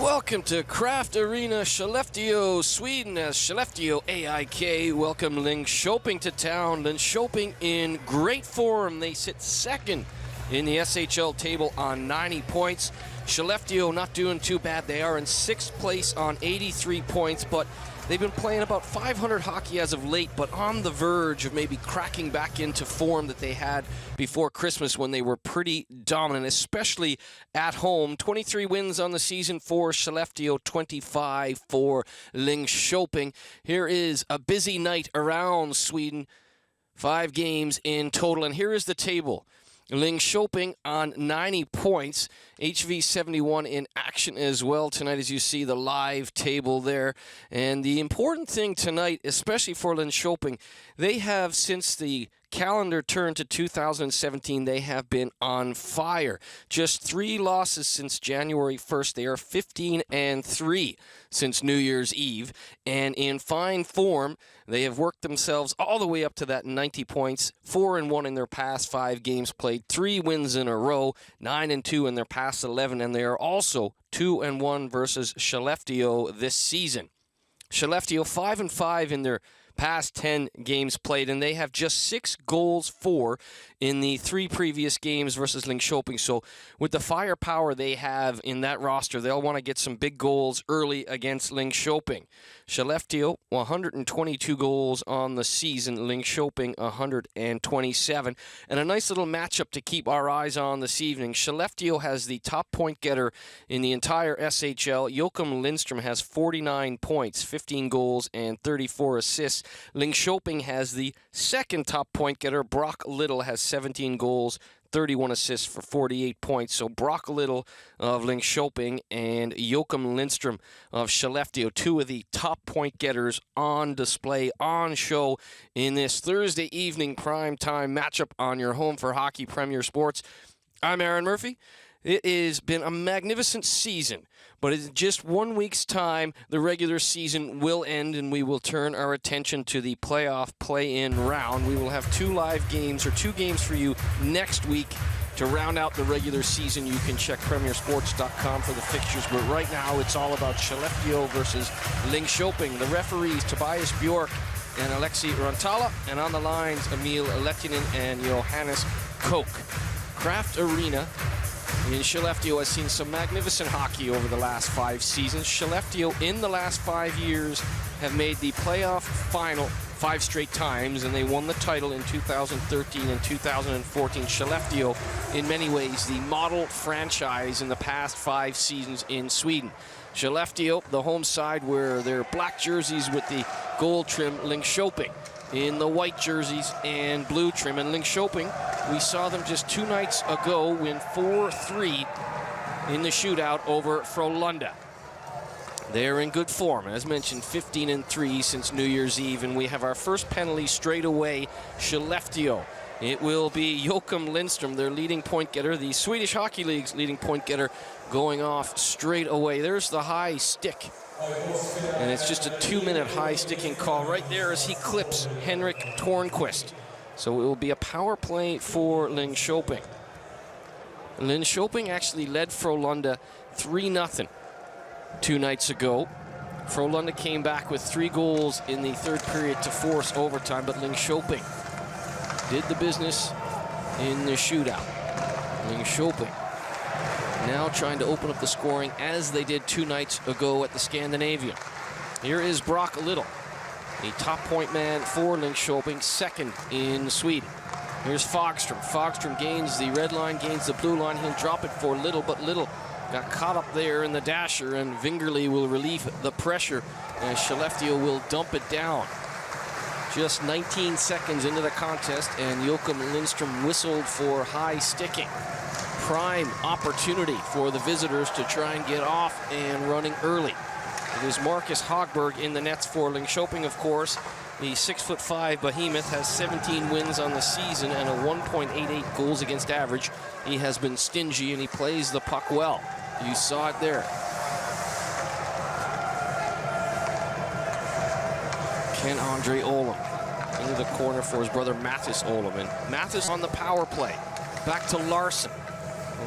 Welcome to Kraft Arena, Skellefteå, Sweden, as Skellefteå AIK welcome Linköping to town. Linköping in great form. They sit second in the SHL table on 90 points. Skellefteå not doing too bad. They are in 6th place on 83 points, but they've been playing about 500 hockey as of late, but on the verge of maybe cracking back into form that they had before Christmas when they were pretty dominant, especially at home. 23 wins on the season for Skellefteå, 25 for Linköping. Here is a busy night around Sweden. 5 games in total, and here is the table. Linköping on 90 points, HV 71 in action as well tonight, as you see the live table there. And the important thing tonight, especially for Linköping, they have, since the calendar turned to 2017, they have been on fire. Just 3 losses since January 1st. They are 15-3 since New Year's Eve, and in fine form. They have worked themselves all the way up to that 90 points, 4-1 in their past 5 games played, 3 wins in a row, 9-2 in their past 11, and they are also 2-1 versus Skellefteå this season. Skellefteå 5-5 in their past 10 games played, and they have just 6 goals for in the 3 previous games versus Linköping. So with the firepower they have in that roster, they'll want to get some big goals early against Linköping. Skellefteå, 122 goals on the season. Linköping, 127. And a nice little matchup to keep our eyes on this evening. Skellefteå has the top point getter in the entire SHL. Joakim Lindström has 49 points, 15 goals, and 34 assists. Linköping has the second top point getter. Brock Little has 17 goals, 31 assists for 48 points. So Brock Little of Linköping and Joakim Lindström of Skellefteå, 2 of the top point getters on display, on show in this Thursday evening primetime matchup on your home for hockey, Premier Sports. I'm Aaron Murphy. It has been a magnificent season, but in just 1 week's time, the regular season will end, and we will turn our attention to the playoff play-in round. We will have 2 live games, or 2 games for you next week to round out the regular season. You can check premiersports.com for the fixtures, but right now it's all about Skellefteå versus Linköping. The referees, Tobias Bjork and Alexi Rantala, and on the lines, Emil Lehtinen and Johannes Koch. Kraft Arena in Skellefteå has seen some magnificent hockey over the last 5 seasons. Skellefteå, in the last 5 years, have made the playoff final 5 straight times, and they won the title in 2013 and 2014. Skellefteå, in many ways, the model franchise in the past 5 seasons in Sweden. Skellefteå, the home side, wear their black jerseys with the gold trim. Linköping in the white jerseys and blue trim. And Linköping, we saw them just 2 nights ago win 4-3 in the shootout over Frölunda. They're in good form. As mentioned, 15-3 since New Year's Eve, and we have our first penalty straight away, Skellefteå. It will be Joakim Lindström, their leading point getter, the Swedish Hockey League's leading point getter, going off straight away. There's the high stick. And it's just a 2-minute high sticking call right there as he clips Henrik Tornquist. So it will be a power play for Linköping. Linköping actually led Frölunda 3-0 2 nights ago. Frölunda came back with 3 goals in the 3rd period to force overtime, but Linköping did the business in the shootout. Linköping now trying to open up the scoring as they did 2 nights ago at the Scandinavian. Here is Brock Little, the top point man for Linköping, 2nd in Sweden. Here's Fogström. Fogström gains the red line, gains the blue line. He'll drop it for Little, but Little got caught up there in the dasher, and Vingerli will relieve the pressure, and Skellefteå will dump it down. Just 19 seconds into the contest, and Joakim Lindström whistled for high sticking. Prime opportunity for the visitors to try and get off and running early. It is Marcus Hagberg in the nets for Linköping, of course. The 6'5" behemoth has 17 wins on the season and a 1.88 goals against average. He has been stingy, and he plays the puck well. You saw it there. Ken-Andre Olam into the corner for his brother Mathis Olam. And Mathis on the power play. Back to Larson.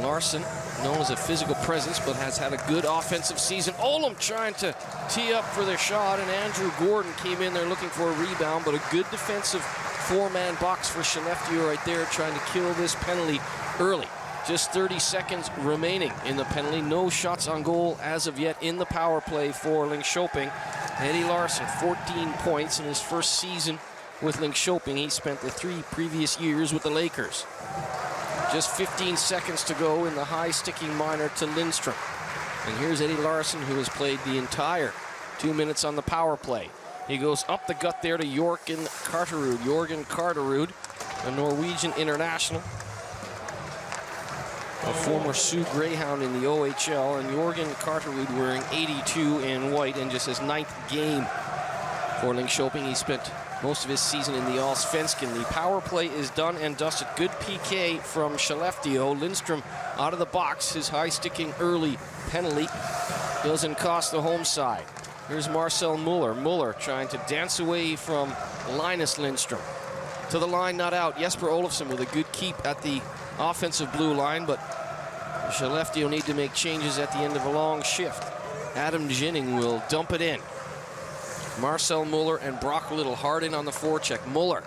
Larson known as a physical presence, but has had a good offensive season. Olam trying to tee up for their shot, and Andrew Gordon came in there looking for a rebound, but a good defensive four-man box for Skellefteå right there, trying to kill this penalty early. Just 30 seconds remaining in the penalty. No shots on goal as of yet in the power play for Linköping. Eddie Larsson, 14 points in his first season with Linköping. He spent the 3 previous years with the Lakers. Just 15 seconds to go in the high-sticking minor to Lindstrom. And here's Eddie Larsson, who has played the entire 2 minutes on the power play. He goes up the gut there to Jørgen Carterud, a Norwegian international, a former Sioux Greyhound in the OHL, and Jørgen Carterud wearing 82 in white and just his 9th game for Linköping. He spent most of his season in the Allsvenskan. The power play is done and dusted. Good PK from Skellefteå. Lindstrom out of the box. His high-sticking early penalty doesn't cost the home side. Here's Marcel Muller. Muller trying to dance away from Linus Lindstrom. To the line, not out. Jesper Olofsson with a good keep at the offensive blue line, but Skellefteå need to make changes at the end of a long shift. Adam Ginning will dump it in. Marcel Muller and Brock Little hard in on the forecheck. Muller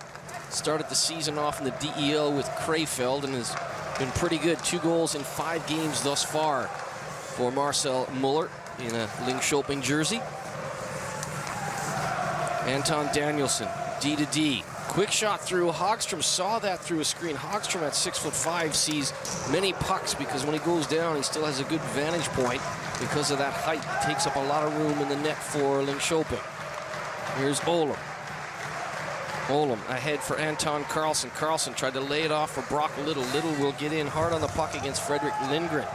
started the season off in the DEL with Krefeld and has been pretty good. 2 goals in 5 games thus far for Marcel Muller in a Linköping jersey. Anton Danielson, D to D. Quick shot through. Hagström saw that through a screen. Hagström at 6'5" sees many pucks because when he goes down, he still has a good vantage point because of that height. He takes up a lot of room in the net for Linköping. Here's Olam. Olam ahead for Anton Carlson. Carlson tried to lay it off for Brock Little. Little will get in hard on the puck against Fredrik Lindgren.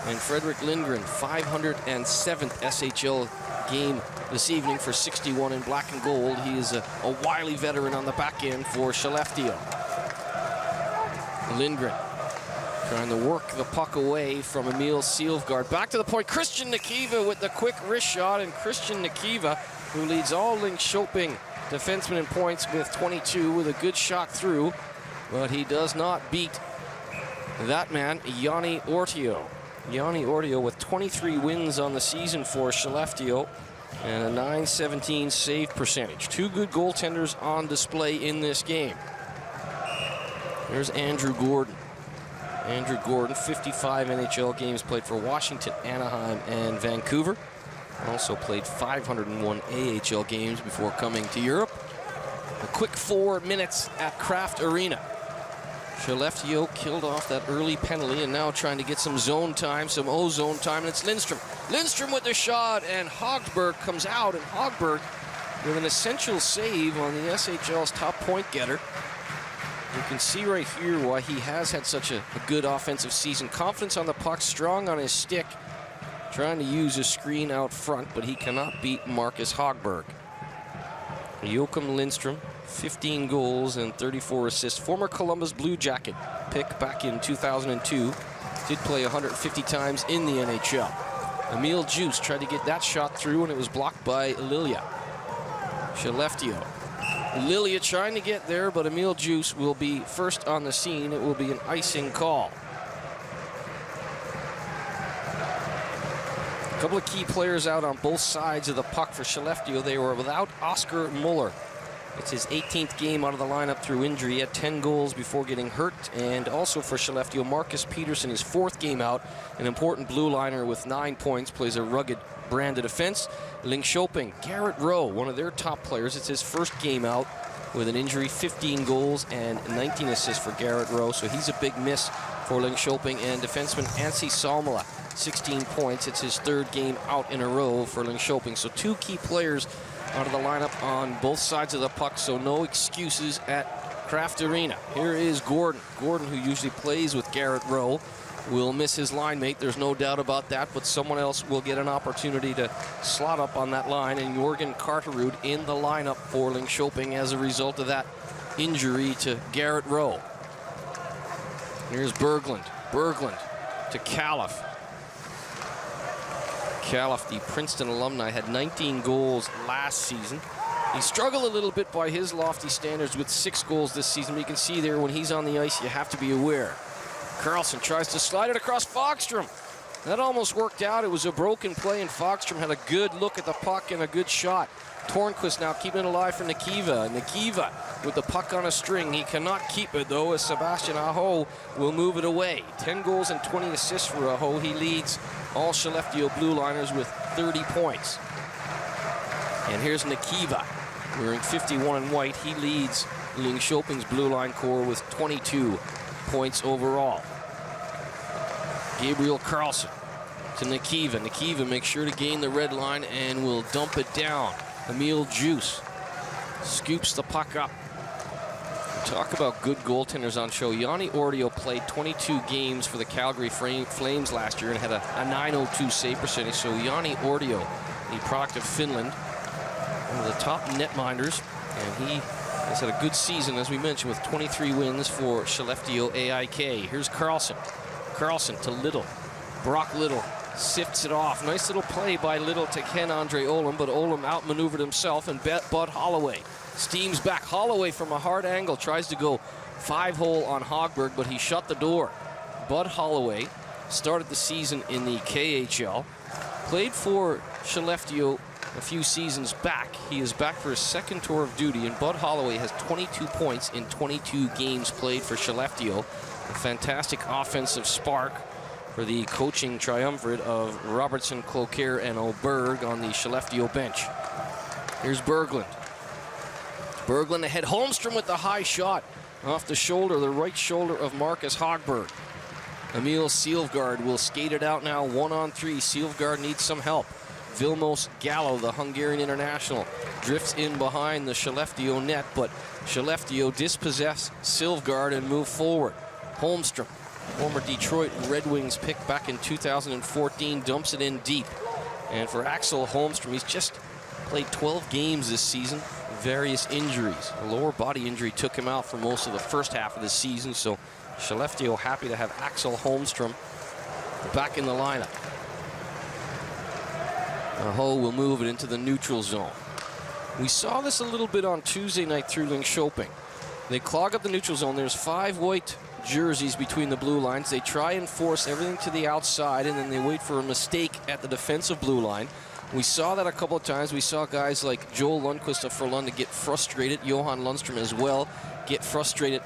And Fredrik Lindgren, 507th SHL game this evening for 61 in black and gold. He is a wily veteran on the back end for Skellefteå. Lindgren trying to work the puck away from Emil Silfgaard. Back to the point. Christian Nikiva with the quick wrist shot, and Christian Nikiva, who leads all Linköping defensemen in points with 22, with a good shot through, but he does not beat that man, Jani Ortio. Jani Ortio with 23 wins on the season for Skellefteå and a .917 save percentage. 2 good goaltenders on display in this game. There's Andrew Gordon. Andrew Gordon, 55 NHL games played for Washington, Anaheim, and Vancouver. Also played 501 AHL games before coming to Europe. A quick 4 minutes at Kraft Arena. Skellefteå killed off that early penalty and now trying to get some zone time, some O-zone time, and it's Lindstrom. Lindstrom with the shot, and Hogberg comes out, and Hogberg with an essential save on the SHL's top point getter. You can see right here why he has had such a good offensive season. Confidence on the puck, strong on his stick, trying to use his screen out front, but he cannot beat Marcus Hogberg. Joachim Lindstrom, 15 goals and 34 assists. Former Columbus Blue Jacket pick back in 2002. Did play 150 times in the NHL. Emil Juice tried to get that shot through, and it was blocked by Lilia. Skellefteå. Lilia trying to get there, but Emil Juice will be first on the scene. It will be an icing call. A couple of key players out on both sides of the puck for Skellefteå. They were without Oscar Muller. It's his 18th game out of the lineup through injury. He had 10 goals before getting hurt. And also for Skellefteå, Marcus Peterson, his 4th game out, an important blue liner with 9 points, plays a rugged brand of defense. Linköping, Garrett Rowe, one of their top players. It's his 1st game out with an injury, 15 goals and 19 assists for Garrett Rowe. So he's a big miss for Linköping. And defenseman Anssi Salmela, 16 points. It's his 3rd game out in a row for Linköping. So 2 key players out of the lineup on both sides of the puck, so no excuses at Kraft Arena. Here is Gordon. Gordon, who usually plays with Garrett Rowe, will miss his line mate. There's no doubt about that, but someone else will get an opportunity to slot up on that line, and Jørgen Carterud in the lineup for Linköping as a result of that injury to Garrett Rowe. Here's Berglund. Berglund to Califf. Califf, the Princeton alumni, had 19 goals last season. He struggled a little bit by his lofty standards with 6 goals this season. You can see there when he's on the ice, you have to be aware. Carlson tries to slide it across Fogstrom. That almost worked out. It was a broken play, and Fogstrom had a good look at the puck and a good shot. Tornquist now keeping it alive for Nikiva. Nikiva with the puck on a string. He cannot keep it, though, as Sebastian Aho will move it away. 10 goals and 20 assists for Aho. He leads all Skellefteå Blue Liners with 30 points. And here's Nikiva wearing 51 in white. He leads Linköping's Blue Line Corps with 22 points overall. Gabriel Carlson to Nikiva. Nikiva makes sure to gain the red line and will dump it down. Emil Juice scoops the puck up. Talk about good goaltenders on show. Yanni Ordio played 22 games for the Calgary Flames last year and had a .902 save percentage. So Yanni Ordio, the product of Finland, one of the top netminders, and he has had a good season, as we mentioned, with 23 wins for Skellefteå AIK. Here's Carlson. Carlson to Little. Brock Little sifts it off. Nice little play by Little to Ken-Andre Olam, but Olam outmaneuvered himself, and Bud Holloway steams back. Holloway from a hard angle tries to go 5-hole on Hogberg, but he shut the door. Bud Holloway started the season in the KHL, played for Skellefteå a few seasons back. He is back for his second tour of duty, and Bud Holloway has 22 points in 22 games played for Skellefteå. A fantastic offensive spark for the coaching triumvirate of Robertson, Cloquer, and Oberg on the Skellefteå bench. Here's Berglund. Berglund ahead. Holmstrom with the high shot off the shoulder, the right shoulder of Marcus Hogberg. Emil Silfgaard will skate it out now, 1-on-3. Silfgaard needs some help. Vilmos Gallo, the Hungarian international, drifts in behind the Skellefteå net, but Skellefteå dispossess Silfgaard and move forward. Holmstrom, former Detroit Red Wings pick back in 2014, dumps it in deep. And for Axel Holmstrom, he's just played 12 games this season, various injuries. A lower body injury took him out for most of the first half of the season, so Skellefteå happy to have Axel Holmstrom back in the lineup. Aho will move it into the neutral zone. We saw this a little bit on Tuesday night through Linköping. They clog up the neutral zone. There's 5 white jerseys between the blue lines. They try and force everything to the outside, and then they wait for a mistake at the defensive blue line. We saw that a couple of times. We saw guys like Joel Lundqvist of Frölunda get frustrated. Johan Lundström as well get frustrated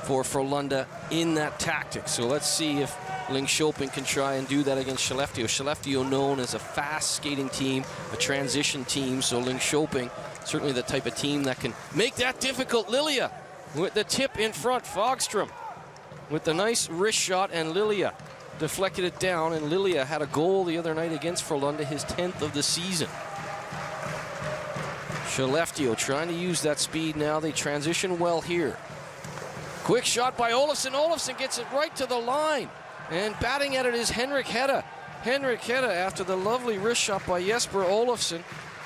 for Frölunda in that tactic. So let's see if Linköping can try and do that against Skellefteå. Skellefteå known as a fast skating team, a transition team. So Linköping, certainly the type of team that can make that difficult. Lilia with the tip in front. Fogstrom with the nice wrist shot, and Lilia deflected it down, and Lilia had a goal the other night against Frölunda, his 10th of the season. Skellefteå trying to use that speed now. They transition well here. Quick shot by Olofsson. Olofsson gets it right to the line, and batting at it is Henrik Hedda. Henrik Hedda, after the lovely wrist shot by Jesper Olofsson,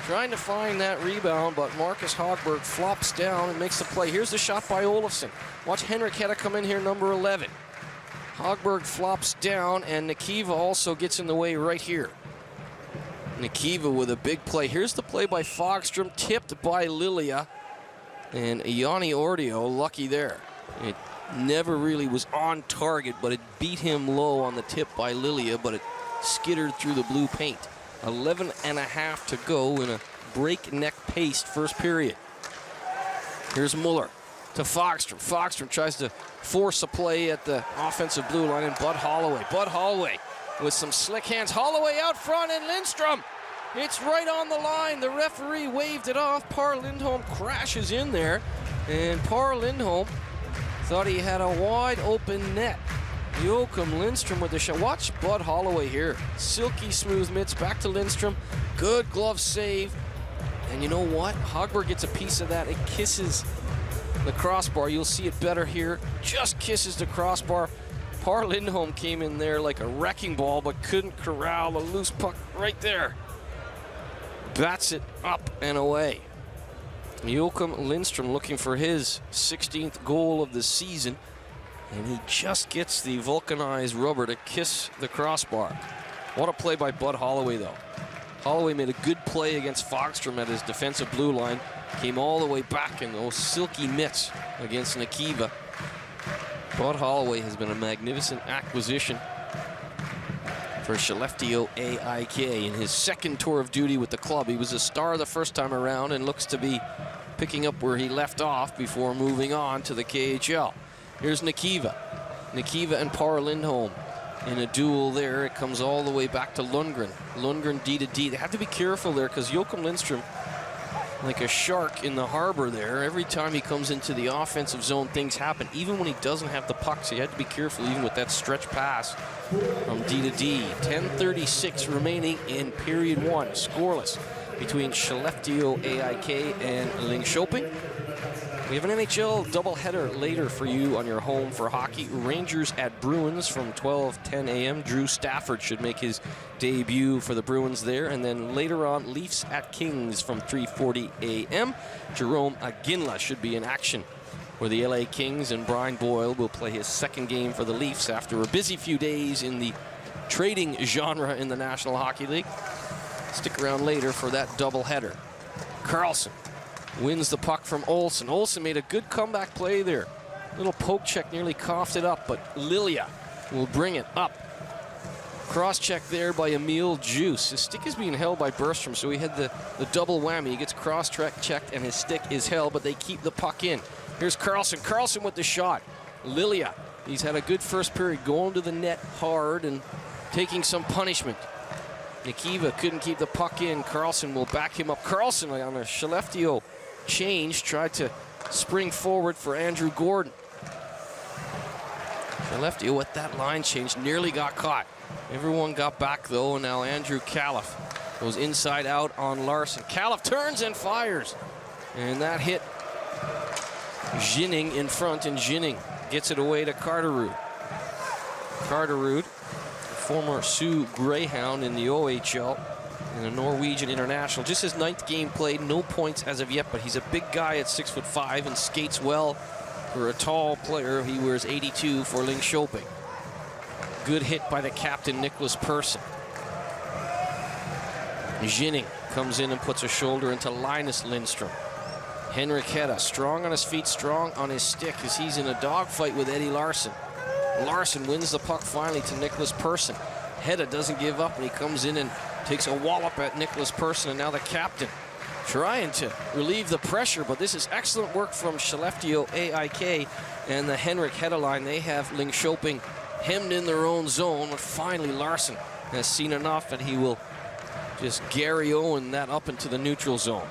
trying to find that rebound, but Marcus Hogberg flops down and makes the play. Here's the shot by Olofsson. Watch Henrik Hedda come in here, number 11. Hogberg flops down, and Nikiva also gets in the way right here. Nikiva with a big play. Here's the play by Fogstrom, tipped by Lilia, and Yanni Ordio lucky there. It never really was on target, but it beat him low on the tip by Lilia, but it skittered through the blue paint. 11.5 to go in a breakneck paced first period. Here's Muller to Fogstrom. Fogstrom tries to force a play at the offensive blue line, and Bud Holloway. Bud Holloway with some slick hands. Holloway out front, and Lindstrom. It's right on the line. The referee waved it off. Par Lindholm crashes in there, and Par Lindholm thought he had a wide open net. Joakim Lindstrom with the shot. Watch Bud Holloway here. Silky smooth mitts, back to Lindstrom. Good glove save. And you know what? Hogberg gets a piece of that. It kisses the crossbar. You'll see it better here. Just kisses the crossbar. Par Lindholm came in there like a wrecking ball, but couldn't corral a loose puck right there. Bats it up and away. Joakim Lindstrom looking for his 16th goal of the season. And he just gets the vulcanized rubber to kiss the crossbar. What a play by Bud Holloway, though. Holloway made a good play against Fogstrom at his defensive blue line. Came all the way back in those silky mitts against Nikiva. Bud Holloway has been a magnificent acquisition for Skellefteå AIK in his second tour of duty with the club. He was a star the first time around and looks to be picking up where he left off before moving on to the KHL. Here's Nikiva. Nikiva and Par Lindholm in a duel there. It comes all the way back to Lundgren. Lundgren D to D. They have to be careful there because Joakim Lindström, like a shark in the harbor there, every time he comes into the offensive zone, things happen, even when he doesn't have the puck. So you have to be careful even with that stretch pass from D to D. 10:36 remaining in period one. Scoreless between Skellefteå AIK and Linköping. We have an NHL doubleheader later for you on your home for hockey. Rangers at Bruins from 12:10 a.m. Drew Stafford should make his debut for the Bruins there. And then later on, Leafs at Kings from 3:40 a.m. Jerome Aginla should be in action where the LA Kings, and Brian Boyle will play his second game for the Leafs after a busy few days in the trading genre in the National Hockey League. Stick around later for that doubleheader. Carlson wins the puck from Olsen. Olsen made a good comeback play there. Little poke check, nearly coughed it up, but Lilia will bring it up. Cross check there by Emil Juice. His stick is being held by Bergstrom, so he had the double whammy. He gets cross checked and his stick is held, but they keep the puck in. Here's Carlson. Carlson with the shot. Lilia, he's had a good first period, going to the net hard and taking some punishment. Nikiva couldn't keep the puck in. Carlson will back him up. Carlson on a Skellefteå change tried to spring forward for Andrew Gordon. Skellefteå with that line change nearly got caught. Everyone got back though, and now Andrew Califf goes inside out on Larson. Califf turns and fires, and that hit Ginning in front, and Ginning gets it away to Carterud. Carterud, former Sioux Greyhound in the OHL and a Norwegian international. Just his 9th game played, no points as of yet, but he's a big guy at 6'5" and skates well for a tall player. He wears 82 for Linköping. Good hit by the captain, Nicholas Persson. Ginning comes in and puts a shoulder into Linus Lindström. Henrik Hedda, strong on his feet, strong on his stick as he's in a dogfight with Eddie Larson. Larson wins the puck finally to Nicholas Persson. Hedda doesn't give up, and he comes in and takes a wallop at Nicholas Persson, and now the captain trying to relieve the pressure, but this is excellent work from Skellefteå AIK and the Henrik Hedda line. They have Linköping hemmed in their own zone, but finally Larson has seen enough, and he will just Gary Owen that up into the neutral zone.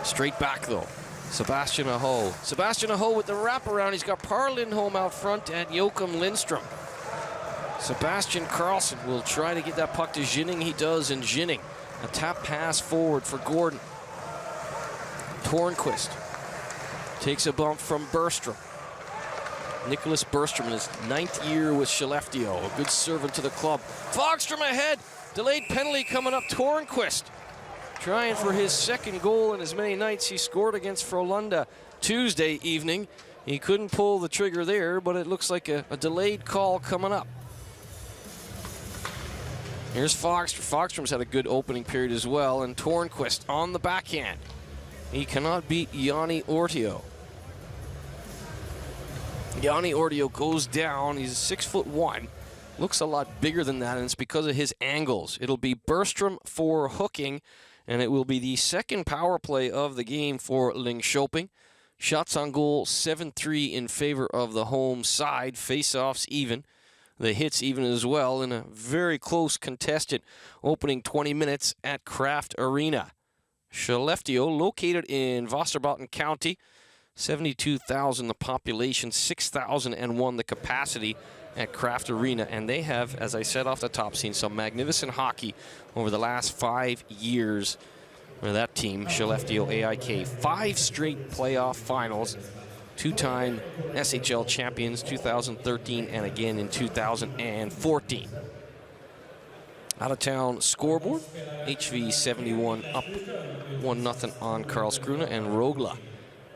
Straight back though, Sebastian Aho. Sebastian Aho with the wraparound. He's got Par Lindholm out front and Joakim Lindström. Sebastian Carlson will try to get that puck to Ginning. He does, and Ginning, a tap pass forward for Gordon. Tornquist takes a bump from Bergstrom. Nicholas Bergstrom in his 9th year with Skellefteå, a good servant to the club. Fogstrom ahead, delayed penalty coming up. Tornquist trying for his second goal in as many nights he scored against Frölunda Tuesday evening. He couldn't pull the trigger there, but it looks like a delayed call coming up. Here's Fogstrom. Fogstrom's had a good opening period as well, and Tornquist on the backhand. He cannot beat Yanni Ortio. Yanni Ortio goes down. He's 6'1". Looks a lot bigger than that, and it's because of his angles. It'll be Bergstrom for hooking, and it will be the second power play of the game for Linköping. Shots on goal, 7-3 in favor of the home side. Face-offs even. The hits even as well in a very close contested opening 20 minutes at Kraft Arena. Skellefteå, located in Västerbotten County, 72,000 the population, 6,001 the capacity at Kraft Arena, and they have, as I said off the top, seen some magnificent hockey over the last 5 years for that team, Skellefteå AIK. 5 straight playoff finals, 2-time SHL champions, 2013 and again in 2014. Out-of-town scoreboard, HV 71 up 1-0 on Karlskrona and Rögle.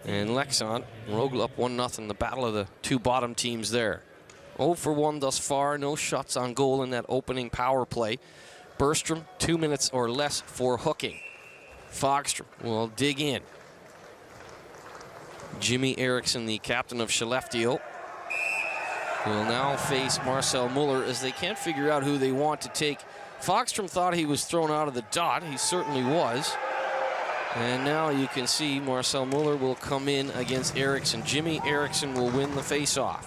And Leksand, Rögle up 1-0, the battle of the two bottom teams there. 0 for 1 thus far, no shots on goal in that opening power play. Bergstrom, 2 minutes or less for hooking. Fogstrom will dig in. Jimmy Eriksson, the captain of Skellefteå. will now face Marcel Muller as they can't figure out who they want to take. Fogstrom thought he was thrown out of the dot. He certainly was. And now you can see Marcel Muller will come in against Eriksson. Jimmy Eriksson will win the faceoff.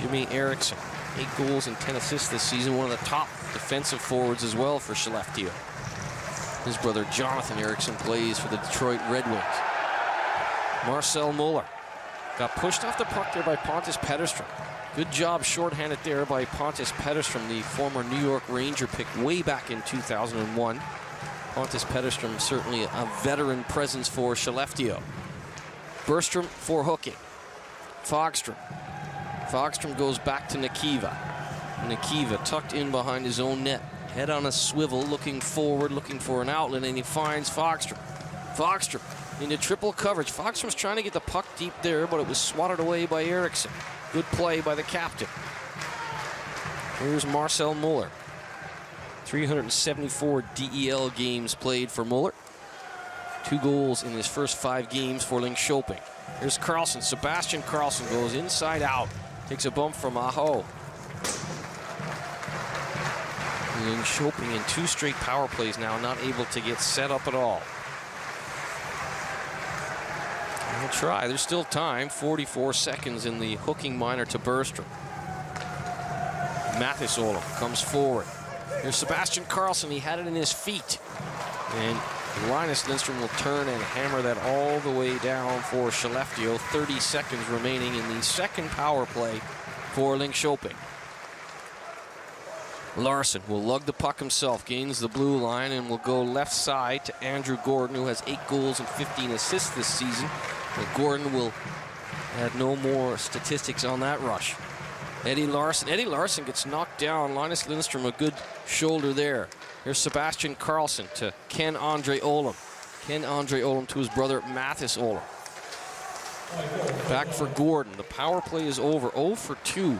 Jimmy Eriksson, 8 goals and 10 assists this season, one of the top defensive forwards as well for Skellefteå. His brother Jonathan Eriksson plays for the Detroit Red Wings. Marcel Muller got pushed off the puck there by Pontus Petterström. Good job shorthanded there by Pontus Petterström, the former New York Ranger pick way back in 2001. Pontus Petterström certainly a veteran presence for Skellefteå. Bergström for hooking. Fogstrom. Fogstrom goes back to Nikiva. Nikiva tucked in behind his own net. Head on a swivel, looking forward, looking for an outlet, and he finds Fogstrom. Fogstrom into triple coverage. Fogstrom's trying to get the puck deep there, but it was swatted away by Eriksson. Good play by the captain. Here's Marcel Muller. 374 DEL games played for Muller. 2 goals in his first 5 games for Linköping. Here's Karlsson. Sebastian Karlsson goes inside out. Takes a bump from Aho. Linköping in 2 straight power plays now, not able to get set up at all. We'll try. There's still time. 44 seconds in the hooking minor to Bergström. Mathis Olom comes forward. Here's Sebastian Karlsson. He had it in his feet. And Linus Lindstrom will turn and hammer that all the way down for Skellefteå. 30 seconds remaining in the second power play for Linköping. Larson will lug the puck himself, gains the blue line, and will go left side to Andrew Gordon, who has 8 goals and 15 assists this season. But Gordon will add no more statistics on that rush. Eddie Larson gets knocked down. Linus Lindstrom, a good shoulder there. Here's Sebastian Karlsson to Ken-Andre Olom. Ken-Andre Olom to his brother Mathis Olom. Back for Gordon. The power play is over. 0 for 2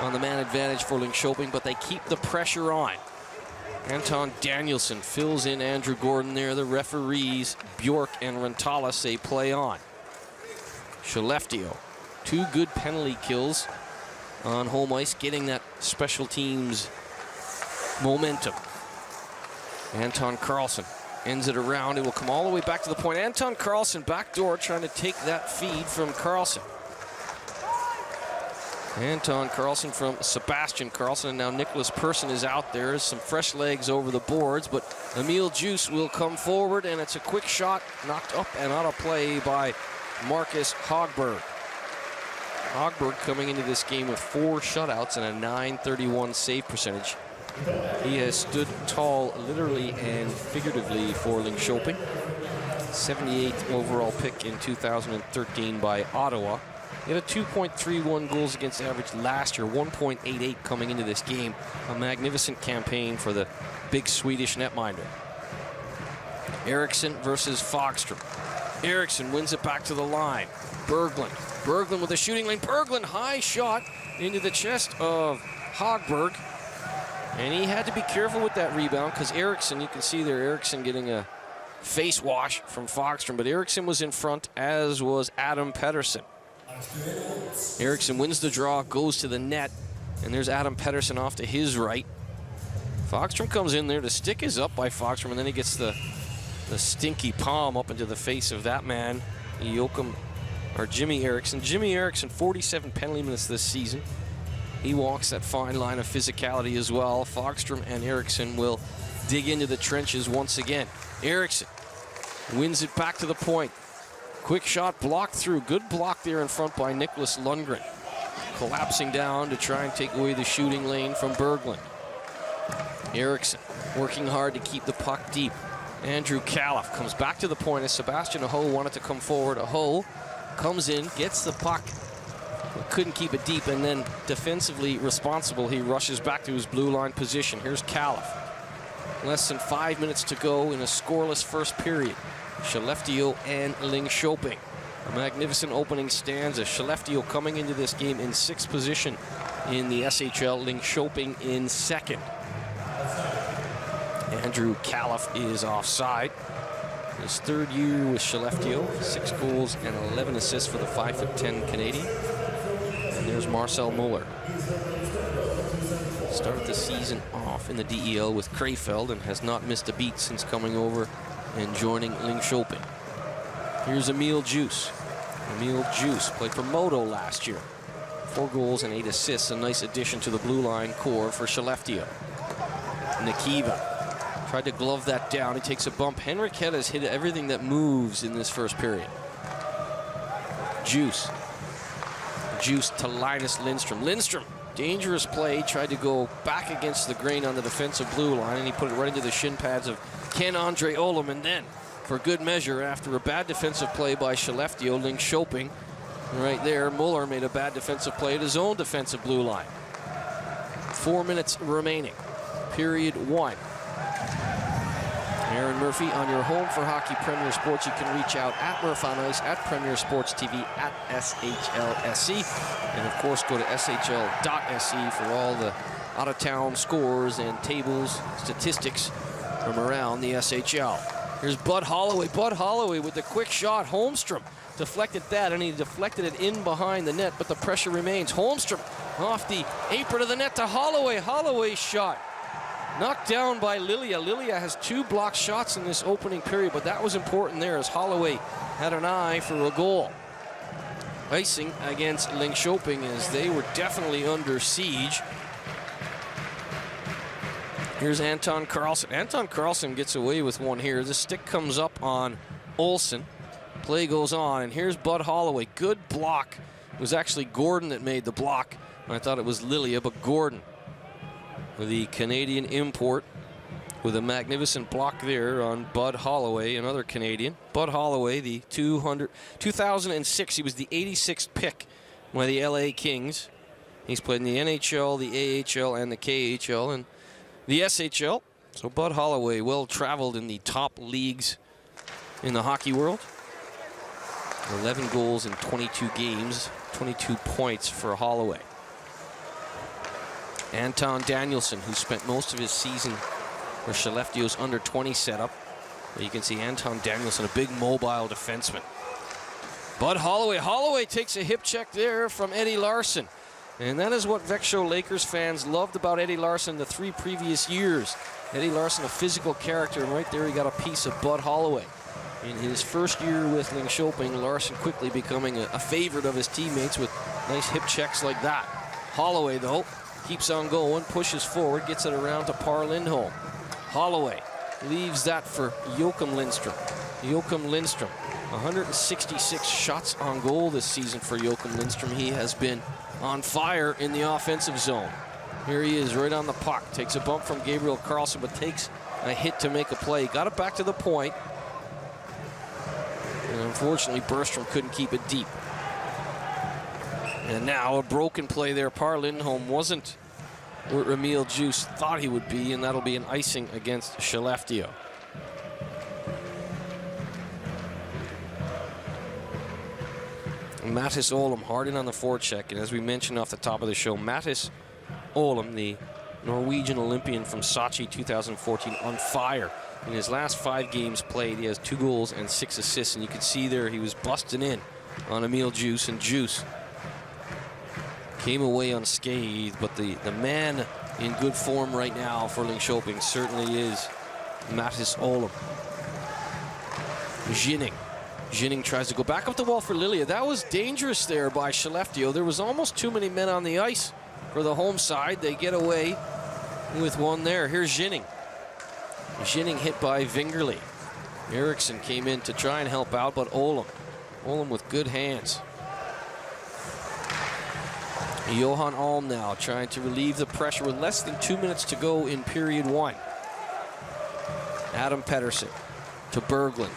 on the man advantage for Linköping, but they keep the pressure on. Anton Danielsson fills in Andrew Gordon there. The referees, Bjork and Rantala, say play on. Skellefteå, 2 good penalty kills on home ice, getting that special teams momentum. Anton Karlsson ends it around. It will come all the way back to the point. Anton Karlsson, backdoor, trying to take that feed from Karlsson. Anton Karlsson from Sebastian Karlsson, and now Nicholas Persson is out there. Some fresh legs over the boards, but Emil Juice will come forward, and it's a quick shot knocked up and out of play by Marcus Hogberg. Hogberg coming into this game with 4 shutouts and a .931 save percentage. He has stood tall literally and figuratively for Linköping. 78th overall pick in 2013 by Ottawa. He had a 2.31 goals against average last year, 1.88 coming into this game. A magnificent campaign for the big Swedish netminder. Eriksson versus Fogstrom. Eriksson wins it back to the line. Berglund with a shooting lane. Berglund, high shot into the chest of Hogberg. And he had to be careful with that rebound because Eriksson, you can see there, Eriksson getting a face wash from Fogstrom. But Eriksson was in front, as was Adam Pettersson. Eriksson wins the draw, goes to the net, and there's Adam Pettersson off to his right. Fogstrom comes in there. The stick is up by Fogstrom, and then he gets the stinky palm up into the face of that man, Jimmy Eriksson. Jimmy Eriksson, 47 penalty minutes this season. He walks that fine line of physicality as well. Fogstrom and Eriksson will dig into the trenches once again. Eriksson wins it back to the point. Quick shot blocked through. Good block there in front by Nicholas Lundgren. Collapsing down to try and take away the shooting lane from Berglund. Eriksson working hard to keep the puck deep. Andrew Califf comes back to the point as Sebastian Aho wanted to come forward. Aho comes in, gets the puck, but couldn't keep it deep, and then defensively responsible, he rushes back to his blue line position. Here's Califf. Less than 5 minutes to go in a scoreless first period. Skellefteå and Linköping. A magnificent opening stanza. Skellefteå coming into this game in 6th position in the SHL. Linköping in 2nd. Andrew Califf is offside. His 3rd year with Skellefteå. 6 goals and 11 assists for the 5'10" Canadian. And there's Marcel Muller. Started the season off in the DEL with Krefeld and has not missed a beat since coming over and joining Linköping. Here's Emil Juice. Emil Juice played for Modo last year. 4 goals and 8 assists, a nice addition to the blue line core for Skellefteå. Nikiva tried to glove that down. He takes a bump. Henrik Hedda has hit everything that moves in this first period. Juice. Juice to Linus Lindstrom. Lindstrom, dangerous play. Tried to go back against the grain on the defensive blue line, and he put it right into the shin pads of Ken-Andre Olem. And then, for good measure, after a bad defensive play by Skellefteå, Linköping, right there, Muller made a bad defensive play at his own defensive blue line. 4 minutes remaining. Period 1. Aaron Murphy on your home for Hockey Premier Sports. You can reach out at Murph on Ice, at Premier Sports TV, at SHLSC. And of course, go to SHL.SC for all the out-of-town scores and tables, statistics from around the SHL. Here's Bud Holloway. Bud Holloway with the quick shot. Holmstrom deflected that, and he deflected it in behind the net, but the pressure remains. Holmstrom off the apron of the net to Holloway. Holloway's shot knocked down by Lilia. Lilia has 2 blocked shots in this opening period, but that was important there as Holloway had an eye for a goal. Icing against Linköping as they were definitely under siege. Here's Anton Karlsson. Anton Karlsson gets away with one here. The stick comes up on Olsen. Play goes on, and here's Bud Holloway. Good block. It was actually Gordon that made the block. I thought it was Lilia, but Gordon, the Canadian import, with a magnificent block there on Bud Holloway, another Canadian. Bud Holloway, the 2006, he was the 86th pick by the LA Kings. He's played in the NHL, the AHL, and the KHL, and the SHL. So Bud Holloway, well-traveled in the top leagues in the hockey world. 11 goals in 22 games, 22 points for Holloway. Anton Danielsson, who spent most of his season for Skellefteå's under-20 setup. You can see Anton Danielsson, a big mobile defenseman. Bud Holloway. Holloway takes a hip check there from Eddie Larsson. And that is what Växjö Lakers fans loved about Eddie Larsson the 3 previous years. Eddie Larsson, a physical character, and right there he got a piece of Bud Holloway. In his first year with Linköping, Larsson quickly becoming a favorite of his teammates with nice hip checks like that. Holloway, though, keeps on going, pushes forward, gets it around to Par Lindholm. Holloway leaves that for Joakim Lindstrom. Joakim Lindstrom, 166 shots on goal this season for Joakim Lindstrom. He has been on fire in the offensive zone. Here he is right on the puck. Takes a bump from Gabriel Karlsson, but takes a hit to make a play. Got it back to the point. And unfortunately, Bergstrom couldn't keep it deep. And now a broken play there. Par Lindholm wasn't where Emil Juice thought he would be, and that'll be an icing against Skellefteå. Mattis Olem hard in on the forecheck, and as we mentioned off the top of the show, Mattis Olem, the Norwegian Olympian from Sochi 2014, on fire. In his last 5 games played, he has 2 goals and 6 assists, and you can see there he was busting in on Emil Juice, and Juice came away unscathed, but the man in good form right now for Linköping certainly is Mattis Olem. Ginning tries to go back up the wall for Lilia. That was dangerous there by Skellefteå. There was almost too many men on the ice for the home side. They get away with one there. Here's Ginning. Ginning hit by Vingerli. Eriksson came in to try and help out, but Olem with good hands. Johan Alm now trying to relieve the pressure with less than 2 minutes to go in period 1. Adam Pettersson to Berglund.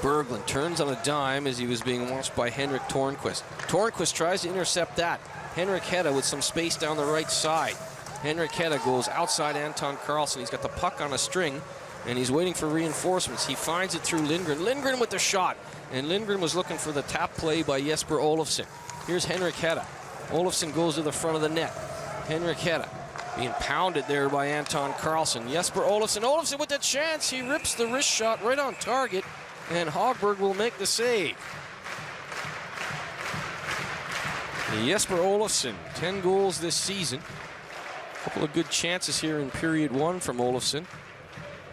Berglund turns on a dime as he was being watched by Henrik Tornquist. Tornquist tries to intercept that. Henrik Hedda with some space down the right side. Henrik Hedda goes outside Anton Karlsson. He's got the puck on a string, and he's waiting for reinforcements. He finds it through Lindgren. Lindgren with the shot, and Lindgren was looking for the tap play by Jesper Olofsson. Here's Henrik Hedda. Olofsson goes to the front of the net. Henrik Hedda being pounded there by Anton Karlsson. Jesper Olofsson. Olofsson with the chance. He rips the wrist shot right on target, and Hagberg will make the save. Jesper Olofsson, 10 goals this season. A couple of good chances here in period 1 from Olofsson.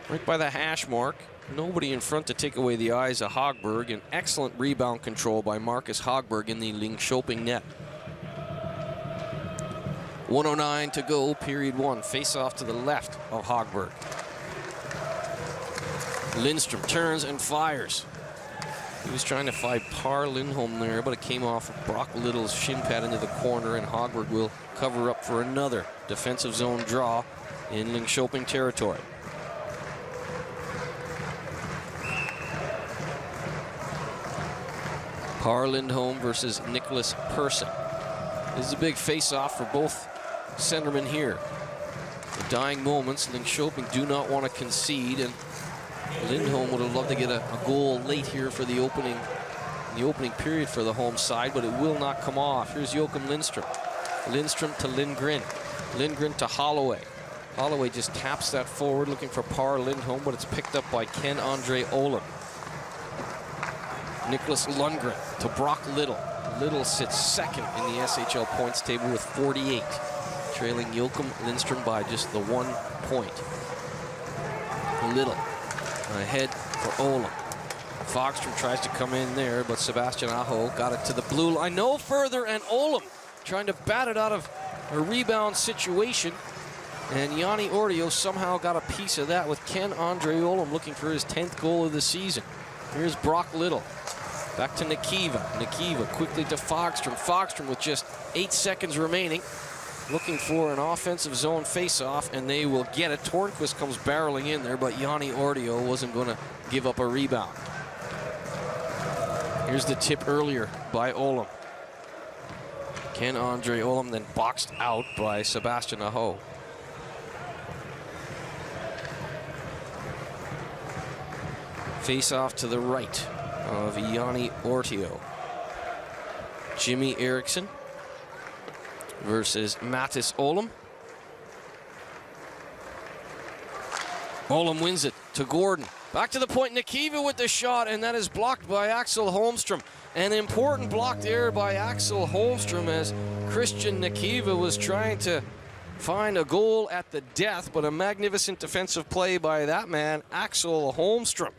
Right by the hash mark. Nobody in front to take away the eyes of Hogberg, and excellent rebound control by Marcus Hogberg in the Linköping net. 1:09 to go, period 1. Face off to the left of Hogberg. Lindstrom turns and fires. He was trying to find Par Lindholm there, but it came off of Brock Little's shin pad into the corner, and Hogberg will cover up for another defensive zone draw in Linköping territory. Par Lindholm versus Nicholas Persson. This is a big face-off for both centermen here. The dying moments, Linköping do not want to concede, and Lindholm would have loved to get a goal late here for the opening period for the home side, but it will not come off. Here's Joakim Lindstrom. Lindstrom to Lindgren. Lindgren to Holloway. Holloway just taps that forward, looking for Par Lindholm, but it's picked up by Ken-Andre Ohlund. Nicholas Lundgren to Brock Little. Little sits second in the SHL points table with 48, trailing Joakim Lindstrom by just the 1 point. Little ahead for Ohlund. Fogstrom tries to come in there, but Sebastian Aho got it to the blue line. No further, and Ohlund trying to bat it out of a rebound situation. And Yanni Ortio somehow got a piece of that with Ken-Andre Ohlund looking for his 10th goal of the season. Here's Brock Little. Back to Nikiva. Nikiva quickly to Fogstrom. Fogstrom with just 8 seconds remaining, looking for an offensive zone face-off, and they will get it. Tornquist comes barreling in there, but Yanni Ortio wasn't going to give up a rebound. Here's the tip earlier by Ohlund. Ken-Andre Ohlund then boxed out by Sebastian Aho. Face-off to the right of Yanni Ortio. Jimmy Eriksson versus Mattis Ohlund. Ohlund wins it to Gordon. Back to the point, Nikiva with the shot, and that is blocked by Axel Holmstrom. An important block there by Axel Holmstrom as Christian Nikiva was trying to find a goal at the death, but a magnificent defensive play by that man, Axel Holmstrom.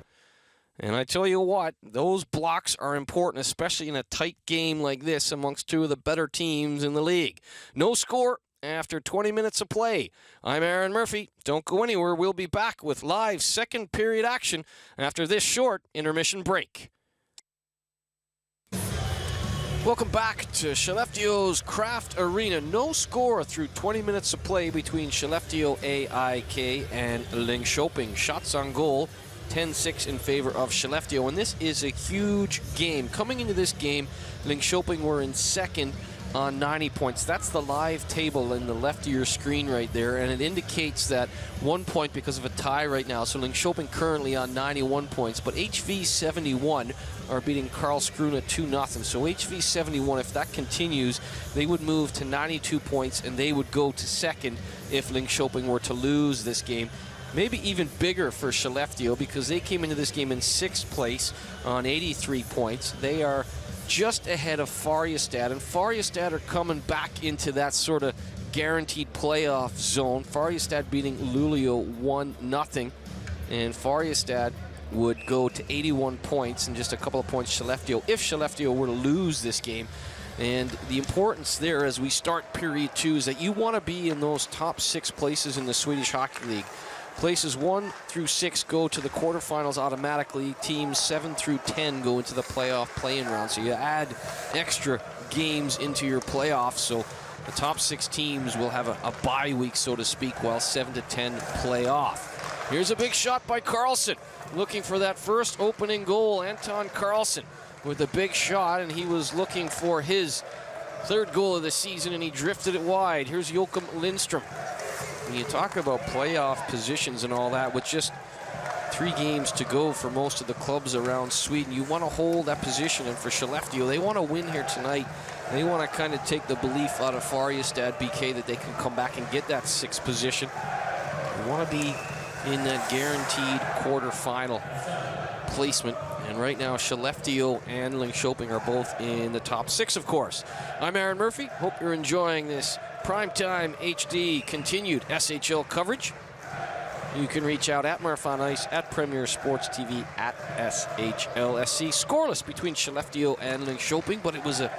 And I tell you what, those blocks are important, especially in a tight game like this amongst two of the better teams in the league. No score after 20 minutes of play. I'm Aaron Murphy. Don't go anywhere. We'll be back with live second period action after this short intermission break. Welcome back to Skellefteå's Kraft Arena. No score through 20 minutes of play between Skellefteå AIK and Linköping. Shots on goal, 10-6 in favor of Skellefteå, and this is a huge game. Coming into this game, Linköping were in second on 90 points. That's the live table in the left of your screen right there, and it indicates that 1 point because of a tie right now. So Linköping currently on 91 points, but HV 71 are beating Karlskrona 2-0. So HV 71, if that continues, they would move to 92 points, and they would go to second if Linköping were to lose this game. Maybe even bigger for Skellefteå because they came into this game in 6th place on 83 points. They are just ahead of Färjestad, and Färjestad are coming back into that sort of guaranteed playoff zone. Färjestad beating Luleå 1-0, and Färjestad would go to 81 points and just a couple of points Skellefteå if Skellefteå were to lose this game. And the importance there as we start period 2 is that you want to be in those top 6 places in the Swedish Hockey League. Places 1 through 6 go to the quarterfinals automatically. Teams 7 through 10 go into the playoff play-in round. So you add extra games into your playoffs. So the top 6 teams will have a bye week, so to speak, while 7 to 10 play off. Here's a big shot by Karlsson. Looking for that first opening goal. Anton Karlsson with a big shot, and he was looking for his 3rd goal of the season, and he drifted it wide. Here's Joakim Lindstrom. When you talk about playoff positions and all that, with just 3 games to go for most of the clubs around Sweden, you want to hold that position. And for Skellefteå, they want to win here tonight. They want to kind of take the belief out of Färjestad BK that they can come back and get that 6th position. You want to be in that guaranteed quarterfinal placement. And right now, Skellefteå and Linköping are both in the top 6, of course. I'm Aaron Murphy. Hope you're enjoying this primetime HD continued SHL coverage. You can reach out at Murph on Ice, at Premier Sports TV, at SHLSC. Scoreless between Skellefteå and Linköping, but it was a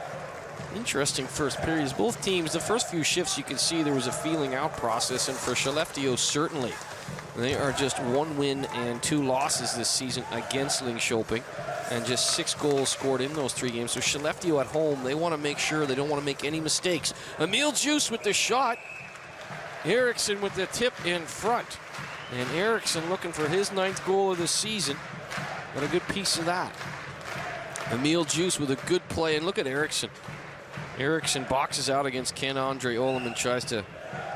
interesting first periods. Both teams, the first few shifts, you can see there was a feeling out process, and for Skellefteå, certainly. They are just 1 win and 2 losses this season against Linköping, and just 6 goals scored in those 3 games. So Skellefteå at home, they want to make sure they don't want to make any mistakes. Emil Juice with the shot. Eriksson with the tip in front. And Eriksson looking for his 9th goal of the season. Got a good piece of that. Emil Juice with a good play, and look at Eriksson. Eriksson boxes out against Ken-Andre Olam and tries to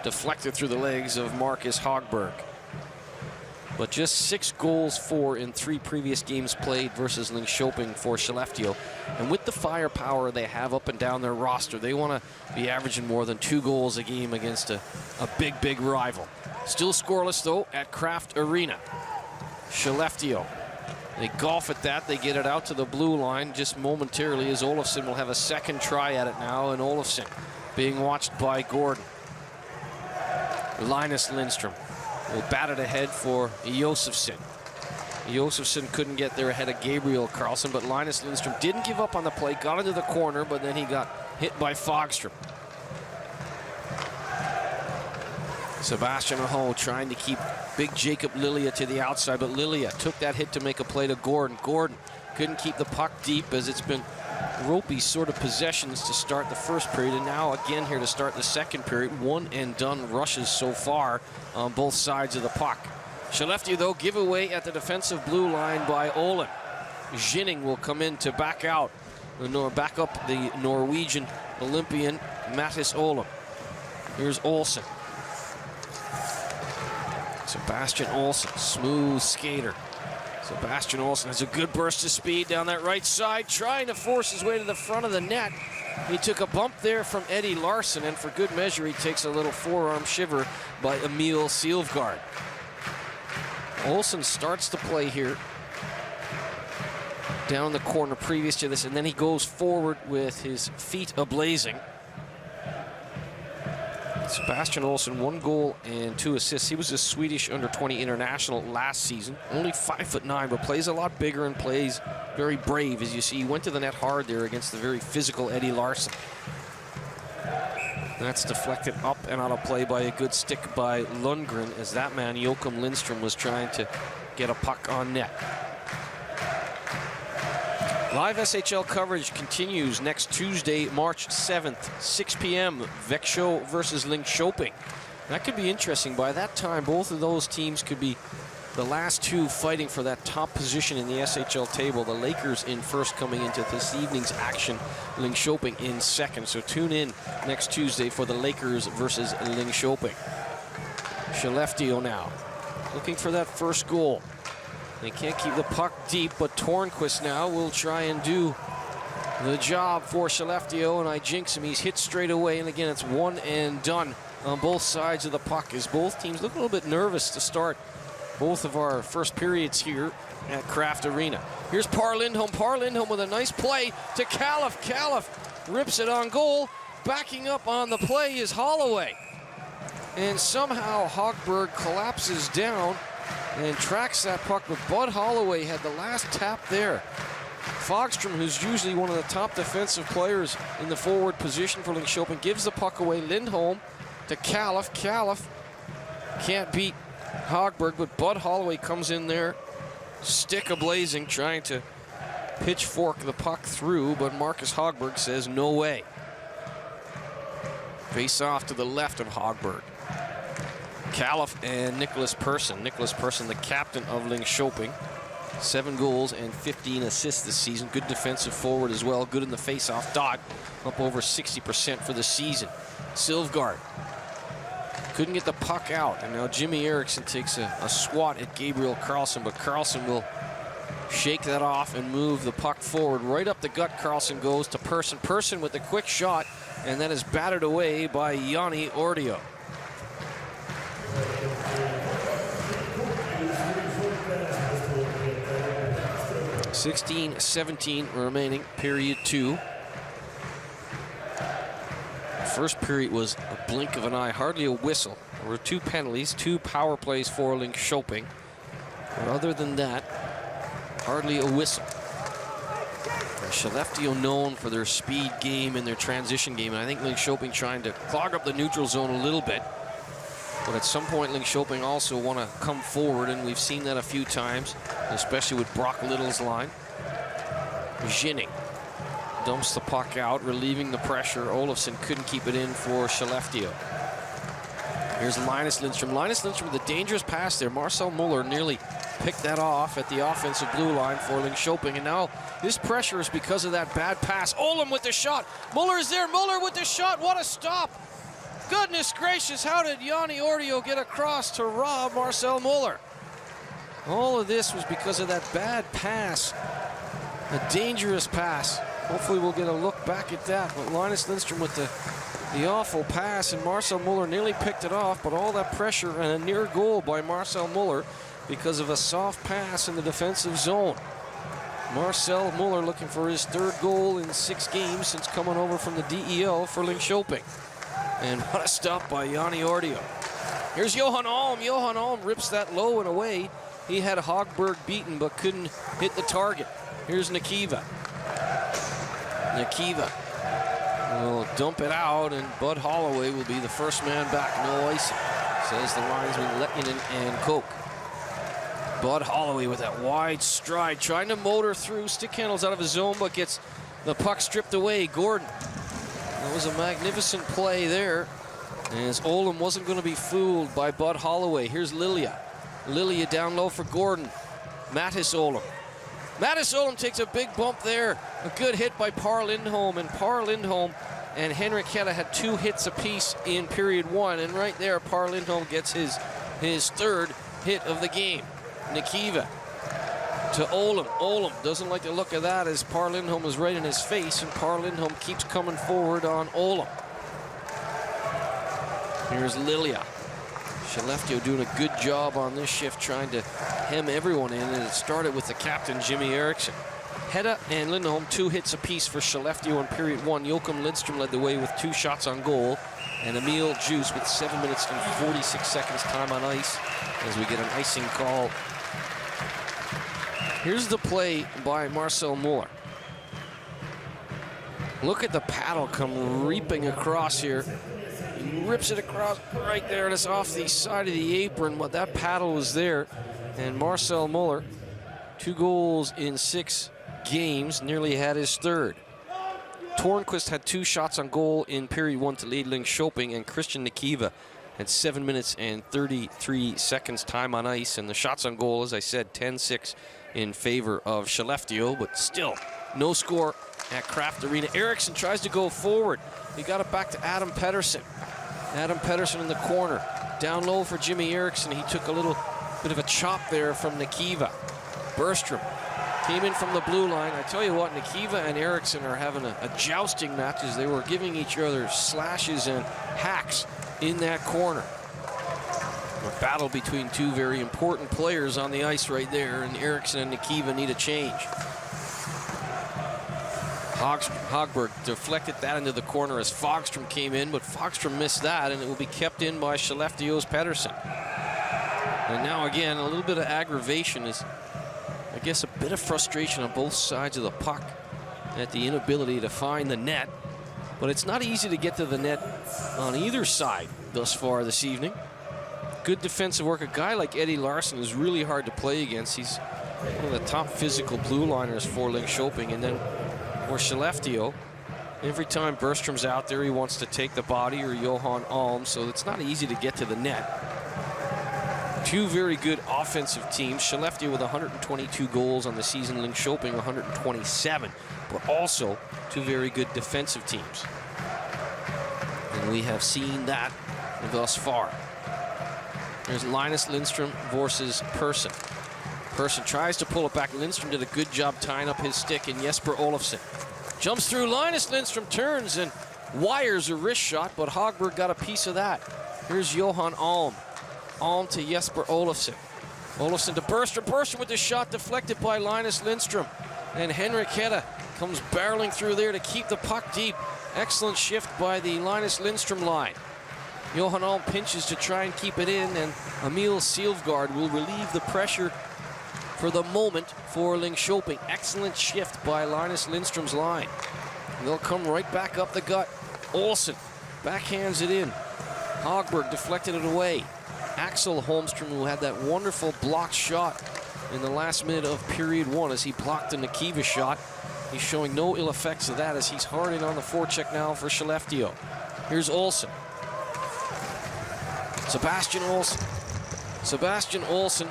deflect it through the legs of Marcus Hogberg. But just 6 goals for in 3 previous games played versus Linköping for Skellefteå. And with the firepower they have up and down their roster, they want to be averaging more than 2 goals a game against a big rival. Still scoreless, though, at Kraft Arena. Skellefteå, they golf at that. They get it out to the blue line just momentarily, as Olofsson will have a second try at it now, and Olofsson being watched by Gordon. Linus Lindstrom will bat it ahead for Josefsson. Josefsson couldn't get there ahead of Gabriel Carlsson, but Linus Lindstrom didn't give up on the play, got into the corner, but then he got hit by Fogström. Sebastian Aho trying to keep big Jacob Lilia to the outside, but Lilia took that hit to make a play to Gordon. Gordon couldn't keep the puck deep, as it's been ropey sort of possessions to start the first period, and now again here to start the second period. 1 and done rushes so far on both sides of the puck. Skellefteå, though, give away at the defensive blue line by Olin. Ginning will come in to back out, back up the Norwegian Olympian Mattis Olin. Here's Olsen. Sebastian Olsen, smooth skater. Sebastian Olsen has a good burst of speed down that right side, trying to force his way to the front of the net. He took a bump there from Eddie Larson, and for good measure, he takes a little forearm shiver by Emil Silfgaard. Olsen starts to play here down the corner previous to this, and then he goes forward with his feet ablazing. Sebastian Olsen, 1 goal and 2 assists. He was a Swedish under-20 international last season. Only 5'9", but plays a lot bigger and plays very brave. As you see, he went to the net hard there against the very physical Eddie Larson. That's deflected up and out of play by a good stick by Lundgren, as that man, Joachim Lindstrom, was trying to get a puck on net. Live SHL coverage continues next Tuesday, March 7th, 6 p.m. Växjö versus Linköping. That could be interesting. By that time, both of those teams could be the last 2 fighting for that top position in the SHL table. The Lakers in first coming into this evening's action, Linköping in second. So tune in next Tuesday for the Lakers versus Linköping. Skellefteå now looking for that first goal. They can't keep the puck deep, but Tornquist now will try and do the job for Skellefteå, and I jinx him. He's hit straight away, and again, it's 1 and done on both sides of the puck, as both teams look a little bit nervous to start both of our first periods here at Kraft Arena. Here's Par Lindholm. Par Lindholm with a nice play to Califf. Califf rips it on goal. Backing up on the play is Holloway. And somehow Hogberg collapses down and tracks that puck, but Bud Holloway had the last tap there. Fogström, who's usually one of the top defensive players in the forward position for Linköping, gives the puck away. Lindholm to Califf. Califf can't beat Hogberg, but Bud Holloway comes in there, stick ablazing, trying to pitchfork the puck through, but Marcus Hogberg says no way. Face off to the left of Hogberg. Califf and Nicholas Persson. Nicholas Persson, the captain of Linköping. 7 goals and 15 assists this season. Good defensive forward as well. Good in the face-off dot. Up over 60% for the season. Silfgaard couldn't get the puck out. And now Jimmy Eriksson takes a swat at Gabriel Carlsson, but Carlsson will shake that off and move the puck forward. Right up the gut, Carlsson goes to Persson. Persson with a quick shot, and that is batted away by Yanni Ordio. 16-17 remaining, period 2. First period was a blink of an eye, hardly a whistle. There were 2 penalties, 2 power plays for Linköping. But other than that, hardly a whistle. And Skellefteå known for their speed game and their transition game, and I think Linköping trying to clog up the neutral zone a little bit. But at some point, Linköping also want to come forward, and we've seen that a few times, especially with Brock Little's line. Ginning dumps the puck out, relieving the pressure. Olofsson couldn't keep it in for Skellefteå. Here's Linus Lindstrom. Linus Lindstrom with a dangerous pass there. Marcel Muller nearly picked that off at the offensive blue line for Linköping. And now this pressure is because of that bad pass. Olom with the shot. Muller is there. Muller with the shot. What a stop. Goodness gracious, how did Yanni Ordio get across to rob Marcel Muller? All of this was because of that bad pass. A dangerous pass. Hopefully we'll get a look back at that. But Linus Lindstrom with the awful pass, and Marcel Muller nearly picked it off, but all that pressure and a near goal by Marcel Muller because of a soft pass in the defensive zone. Marcel Muller looking for his 3rd goal in 6 games since coming over from the DEL for Linköping. And what a stop by Yanni Ordio. Here's Johan Alm. Johan Alm rips that low and away. He had Hogberg beaten but couldn't hit the target. Here's Nikiva. Nikiva will dump it out, and Bud Holloway will be the first man back. No icing, says the linesman Lettinen and Koch. Bud Holloway with that wide stride, trying to motor through. Stick handles out of his zone, but gets the puck stripped away. Gordon. That was a magnificent play there, as Olom wasn't going to be fooled by Bud Holloway. Here's Lilia. Lilia down low for Gordon. Mattis Olom. Mattis Olom takes a big bump there. A good hit by Par Lindholm, and Par Lindholm and Henrik Hetta had 2 hits apiece in period 1, and right there Par Lindholm gets his 3rd hit of the game. Nikiva to Olom. Olom doesn't like the look of that as Par Lindholm is right in his face, and Par Lindholm keeps coming forward on Olom. Here's Lilia. Skellefteå doing a good job on this shift, trying to hem everyone in, and it started with the captain, Jimmy Eriksson. Hedda and Lindholm 2 hits apiece for Skellefteå in period 1. Joachim Lidstrom led the way with 2 shots on goal, and Emil Juice with 7 minutes and 46 seconds time on ice as we get an icing call. Here's the play by Marcel Muller. Look at the paddle come reaping across here. He rips it across right there, and it's off the side of the apron, but that paddle was there. And Marcel Muller, 2 goals in 6 games, nearly had his 3rd. Tornquist had 2 shots on goal in period 1 to lead Linköping, and Christian Nikiva had 7 minutes and 33 seconds time on ice. And the shots on goal, as I said, 10-6 in favor of Skellefteå, but still no score at Kraft Arena. Eriksson tries to go forward. He got it back to Adam Pettersson. Adam Pettersson in the corner. Down low for Jimmy Eriksson. He took a little bit of a chop there from Nikiva. Bergstrom came in from the blue line. I tell you what, Nikiva and Eriksson are having a jousting match as they were giving each other slashes and hacks in that corner. A battle between 2 very important players on the ice right there, and Eriksson and Nikiva need a change. Hogberg deflected that into the corner as Fogstrom came in, but Fogstrom missed that, and it will be kept in by Skellefteå's Pettersson. And now again, a little bit of aggravation is, I guess, a bit of frustration on both sides of the puck at the inability to find the net. But it's not easy to get to the net on either side thus far this evening. Good defensive work. A guy like Eddie Larsson is really hard to play against. He's one of the top physical blue liners for Linköping. And then for Skellefteå, every time Bergstrom's out there, he wants to take the body, or Johan Alm, so it's not easy to get to the net. 2 very good offensive teams. Skellefteå with 122 goals on the season, Linköping 127, but also 2 very good defensive teams. And we have seen that thus far. There's Linus Lindstrom versus Persson. Persson tries to pull it back. Lindstrom did a good job tying up his stick, and Jesper Olofsson jumps through. Linus Lindstrom turns and wires a wrist shot, but Hogberg got a piece of that. Here's Johan Alm. Alm to Jesper Olofsson. Olofsson to Bergstrom. Bergstrom with the shot deflected by Linus Lindstrom. And Henrik Hedda comes barreling through there to keep the puck deep. Excellent shift by the Linus Lindstrom line. Johan Alm pinches to try and keep it in, and Emil Silfgaard will relieve the pressure for the moment for Linköping. Excellent shift by Linus Lindstrom's line. They'll come right back up the gut. Olsson backhands it in. Hogberg deflected it away. Axel Holmstrom, who had that wonderful blocked shot in the last minute of period 1 as he blocked the Nikiva shot. He's showing no ill effects of that as he's hard in on the forecheck now for Skellefteå. Here's Olsson. Sebastian Olsson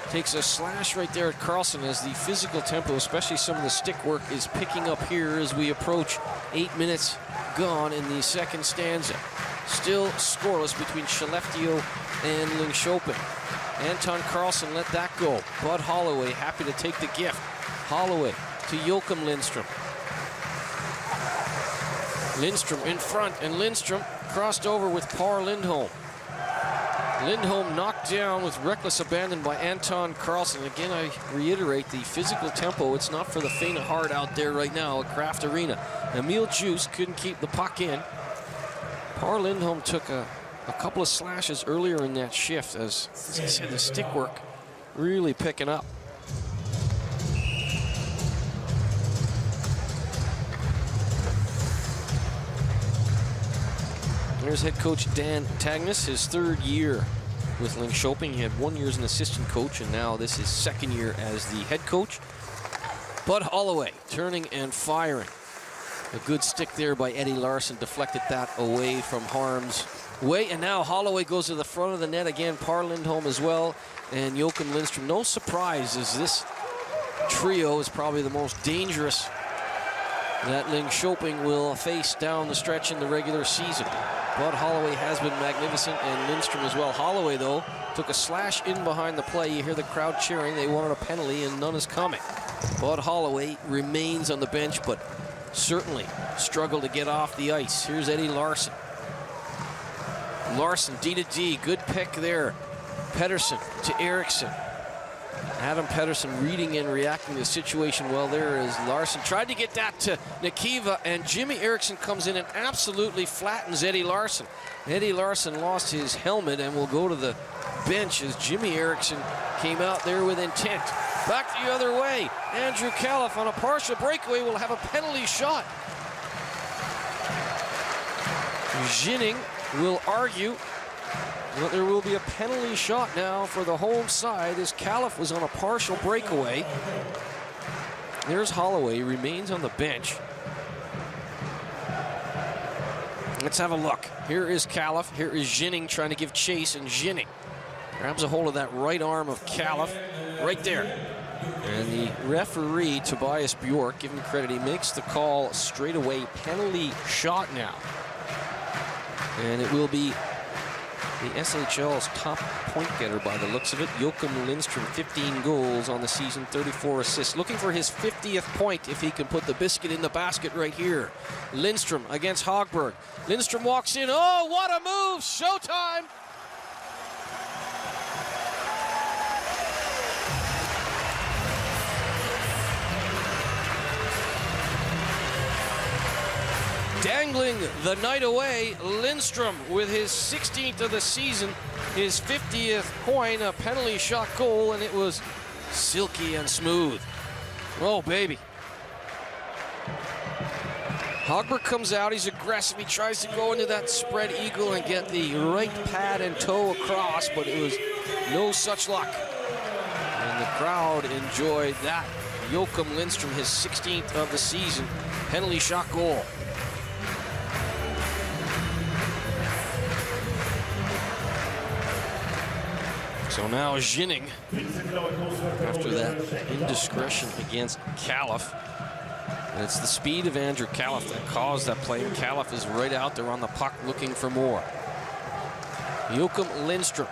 takes a slash right there at Carlson as the physical tempo, especially some of the stick work, is picking up here as we approach 8 minutes gone in the second stanza. Still scoreless between Skellefteå and Linköping. Anton Carlson let that go. Bud Holloway happy to take the gift. Holloway to Joachim Lindstrom. Lindstrom in front, and Lindstrom crossed over with Par Lindholm. Lindholm knocked down with reckless abandon by Anton Carlson. Again, I reiterate the physical tempo. It's not for the faint of heart out there right now at Kraft Arena. Emil Juice couldn't keep the puck in. Par Lindholm took a couple of slashes earlier in that shift as I said, the stick work really picking up. There's head coach Dan Tagnes, his 3rd year with Linköping. He had 1 year as an assistant coach, and now this is 2nd year as the head coach. Bud Holloway turning and firing. A good stick there by Eddie Larsson, deflected that away from harm's way. And now Holloway goes to the front of the net again. Par Lindholm as well, and Joachim Lindstrom. No surprise, as this trio is probably the most dangerous that Linköping will face down the stretch in the regular season. Bud Holloway has been magnificent, and Lindstrom as well. Holloway, though, took a slash in behind the play. You hear the crowd cheering. They wanted a penalty, and none is coming. Bud Holloway remains on the bench, but certainly struggled to get off the ice. Here's Eddie Larsson. Larsson, D to D. Good pick there. Pettersson to Eriksson. Adam Pettersson reading and reacting to the situation well there as Larsson tried to get that to Nikiva, and Jimmy Eriksson comes in and absolutely flattens Eddie Larsson. Eddie Larsson lost his helmet and will go to the bench as Jimmy Eriksson came out there with intent. Back the other way. Andrew Califf on a partial breakaway will have a penalty shot. Ginning will argue that there will be a penalty shot now for the home side as Califf was on a partial breakaway. There's Holloway, remains on the bench. Let's have a look. Here is Califf, here is Ginning trying to give chase, and Ginning grabs a hold of that right arm of Califf right there. And the referee, Tobias Bjork, give him credit, he makes the call straight away. Penalty shot now. And it will be the SHL's top point getter by the looks of it. Joachim Lindstrom, 15 goals on the season, 34 assists. Looking for his 50th point if he can put the biscuit in the basket right here. Lindstrom against Hogberg. Lindstrom walks in. Oh, what a move! Showtime! Dangling the night away, Lindstrom with his 16th of the season, his 50th point, a penalty shot goal, and it was silky and smooth. Oh, baby. Hogberg comes out, he's aggressive, he tries to go into that spread eagle and get the right pad and toe across, but it was no such luck. And the crowd enjoyed that. Joachim Lindstrom, his 16th of the season, penalty shot goal. So now Ginning, after that indiscretion against Califf. And it's the speed of Andrew Califf that caused that play. And Califf is right out there on the puck looking for more. Joachim Lindstrom,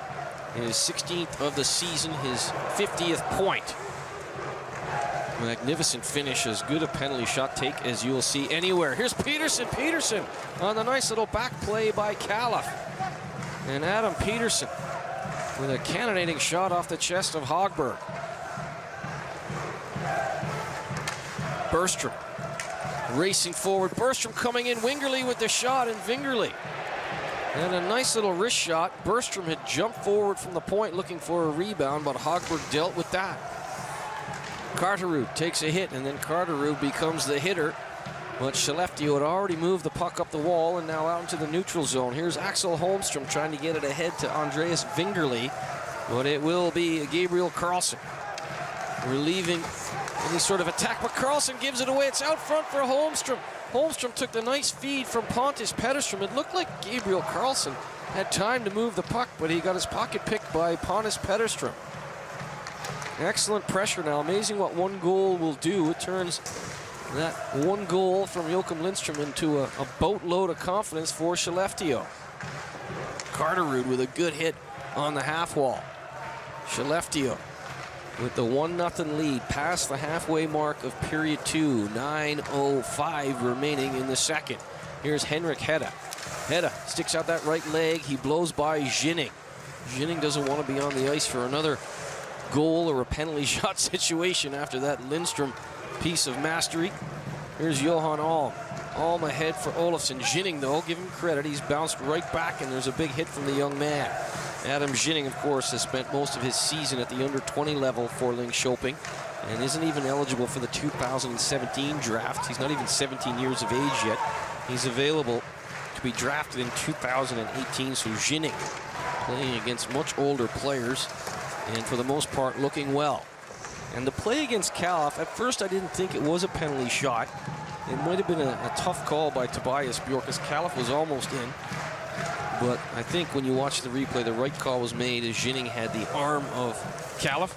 his 16th of the season, his 50th point. Magnificent finish, as good a penalty shot take as you'll see anywhere. Here's Peterson. Peterson on the nice little back play by Califf. And Adam Peterson with a cannonading shot off the chest of Hogberg. Bergstrom racing forward. Bergstrom coming in. Wingerly with the shot, and Wingerly. And a nice little wrist shot. Bergstrom had jumped forward from the point looking for a rebound, but Hogberg dealt with that. Carterud takes a hit, and then Carterud becomes the hitter. But Skellefteå had already moved the puck up the wall and now out into the neutral zone. Here's Axel Holmstrom trying to get it ahead to Andreas Wingerly, but it will be Gabriel Carlson relieving any sort of attack, but Carlson gives it away. It's out front for Holmstrom. Holmstrom took the nice feed from Pontus Petterstrom. It looked like Gabriel Carlson had time to move the puck, but he got his pocket picked by Pontus Petterstrom. Excellent pressure now. Amazing what one goal will do. It turns that one goal from Joachim Lindstrom into a boatload of confidence for Skellefteå. Carterud with a good hit on the half wall. Skellefteå with the 1-0 lead past the halfway mark of period 2. 9:05 remaining in the second. Here's Henrik Hedda. Hedda sticks out that right leg. He blows by Ginning. Ginning doesn't want to be on the ice for another goal or a penalty shot situation after that Lindstrom piece of mastery. Here's Johan Alm. Alm ahead for Olofsson. Ginning, though, give him credit. He's bounced right back, and there's a big hit from the young man. Adam Ginning, of course, has spent most of his season at the under-20 level for Linköping and isn't even eligible for the 2017 draft. He's not even 17 years of age yet. He's available to be drafted in 2018, so Ginning playing against much older players and for the most part looking well. And the play against Calif, at first I didn't think it was a penalty shot. It might have been a tough call by Tobias Bjork as Calif was almost in. But I think when you watch the replay, the right call was made as Ginning had the arm of Calif.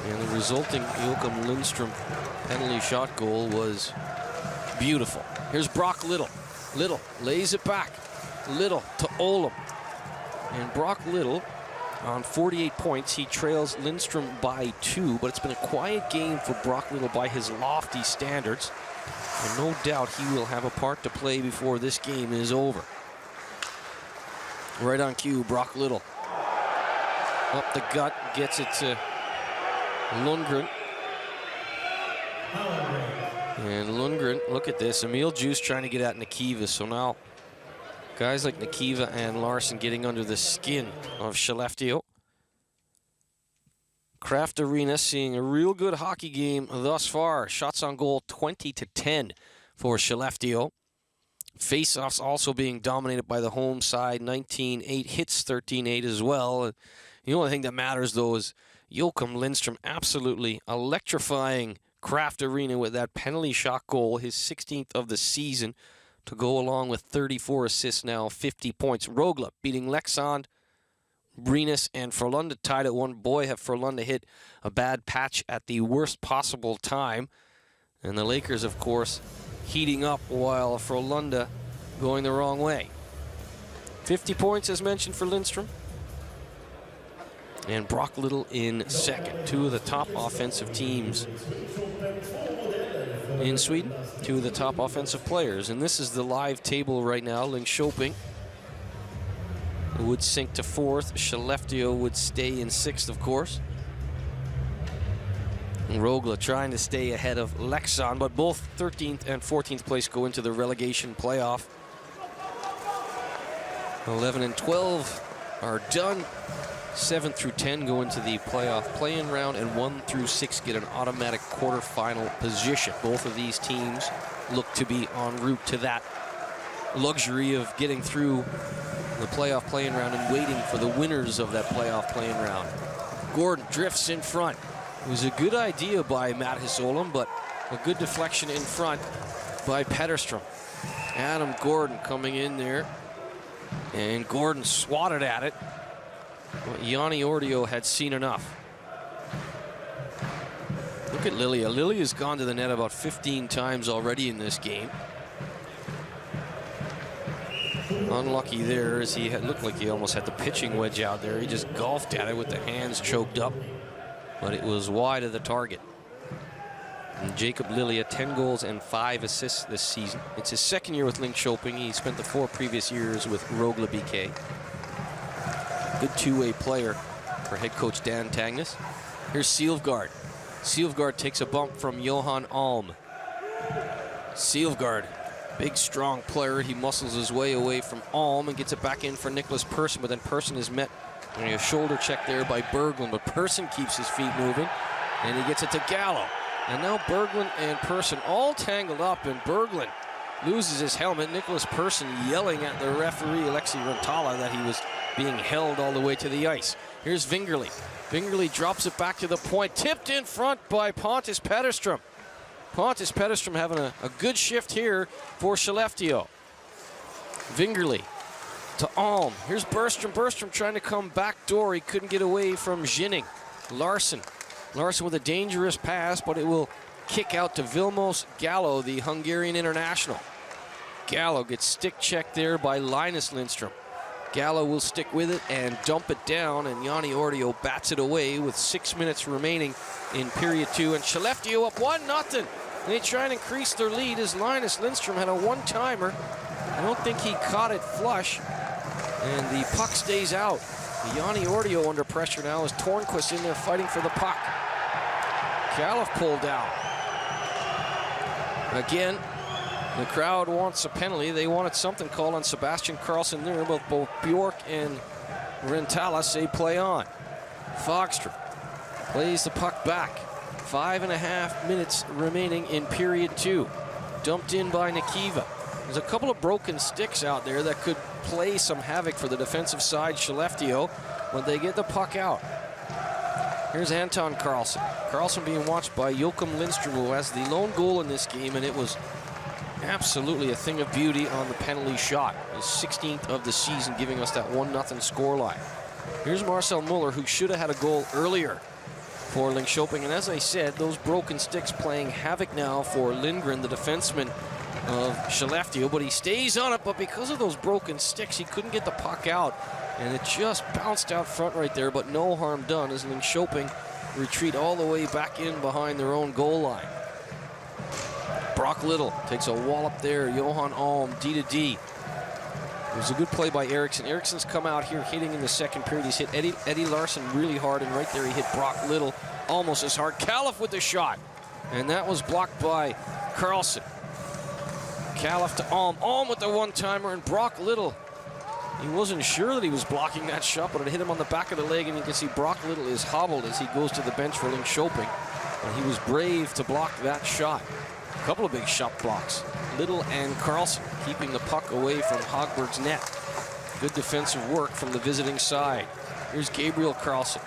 And the resulting Joachim Lindstrom penalty shot goal was beautiful. Here's Brock Little. Little lays it back. Little to Olam. And Brock Little on 48 points. He trails Lindstrom by 2, but it's been a quiet game for Brock Little by his lofty standards. And no doubt he will have a part to play before this game is over. Right on cue, Brock Little. Up the gut, gets it to Lundgren. And Lundgren, look at this. Emil Juice trying to get at Nikiva. So now guys like Nikiva and Larson getting under the skin of Skellefteå. Kraft Arena seeing a real good hockey game thus far. Shots on goal 20-10 for Skellefteå. Faceoffs also being dominated by the home side. 19-8 hits, 13-8 as well. The only thing that matters, though, is Joachim Lindstrom absolutely electrifying Kraft Arena with that penalty shot goal, his 16th of the season, to go along with 34 assists now, 50 points. Rogla beating Leksand. Brynäs and Frölunda tied at 1. Boy, have Frölunda hit a bad patch at the worst possible time. And the Lakers, of course, heating up while Frölunda going the wrong way. 50 points, as mentioned, for Lindstrom. And Brock Little in second. Two of the top offensive teams in Sweden. Two of the top offensive players. And this is the live table right now. Linköping would sink to 4th. Skellefteå would stay in 6th, of course. And Rogla trying to stay ahead of Leksand, but both 13th and 14th place go into the relegation playoff. 11 and 12 are done. 7 through 10 go into the playoff play-in round, and 1 through 6 get an automatic quarterfinal position. Both of these teams look to be en route to that luxury of getting through the playoff play-in round and waiting for the winners of that playoff play-in round. Gordon drifts in front. It was a good idea by Matt Hisolem, but a good deflection in front by Petterstrom. Adam Gordon coming in there, and Gordon swatted at it. But Yanni Ordio had seen enough. Look at Lilia. Lilia's gone to the net about 15 times already in this game. Unlucky there, as he looked like he almost had the pitching wedge out there. He just golfed at it with the hands choked up, but it was wide of the target. And Jacob Lilia, 10 goals and 5 assists this season. It's his second year with Linköping. He spent the 4 previous years with Rogla BK. Good two-way player for head coach Dan Tangnes. Here's Seelfgaard. Seelfgaard takes a bump from Johan Alm. Seelfgaard, big strong player. He muscles his way away from Alm and gets it back in for Nicholas Persson, but then Persson is met and a shoulder check there by Berglund, but Persson keeps his feet moving and he gets it to Gallo. And now Berglund and Persson all tangled up, and Berglund loses his helmet. Nicholas Persson yelling at the referee, Alexi Rantala, that he was being held all the way to the ice. Here's Vingerli. Vingerli drops it back to the point, tipped in front by Pontus Petterström. Pontus Petterström having a good shift here for Skellefteå. Vingerli to Alm. Here's Bergström. Bergström trying to come back door. He couldn't get away from Ginning. Larson. Larson with a dangerous pass, but it will kick out to Vilmos Gallo, the Hungarian international. Gallo gets stick checked there by Linus Lindström. Gallo will stick with it and dump it down, and Yanni Ortio bats it away with 6 minutes remaining in period 2. And Skellefteå up 1-0. They try and increase their lead as Linus Lindström had a one-timer. I don't think he caught it flush, and the puck stays out. Yanni Ortio under pressure now as Tornquist in there fighting for the puck. Califf pulled out. Again, the crowd wants a penalty. They wanted something called on Sebastian Karlsson there, but both Bjork and Rentala say play on. Fogstrom plays the puck back. 5.5 minutes remaining in period 2. Dumped in by Nikiva. There's a couple of broken sticks out there that could play some havoc for the defensive side, Skellefteå, when they get the puck out. Here's Anton Karlsson. Karlsson being watched by Joachim Lindström, who has the lone goal in this game, and it was absolutely a thing of beauty on the penalty shot. His 16th of the season, giving us that 1-0 scoreline. Here's Marcel Muller, who should have had a goal earlier for Linköping. And as I said, those broken sticks playing havoc now for Lindgren, the defenseman of Skellefteå, but he stays on it. But because of those broken sticks, he couldn't get the puck out, and it just bounced out front right there, but no harm done as Linköping retreat all the way back in behind their own goal line. Brock Little takes a wallop there. Johan Alm, D-to-D. It was a good play by Eriksson. Eriksson's come out here hitting in the second period. He's hit Eddie Larson really hard, and right there he hit Brock Little almost as hard. Califf with the shot, and that was blocked by Karlsson. Califf to Alm. Alm with the one-timer, and Brock Little, he wasn't sure that he was blocking that shot, but it hit him on the back of the leg, and you can see Brock Little is hobbled as he goes to the bench for Linköping. And he was brave to block that shot. A couple of big shot blocks. Little and Karlsson keeping the puck away from Hogberg's net. Good defensive work from the visiting side. Here's Gabriel Karlsson.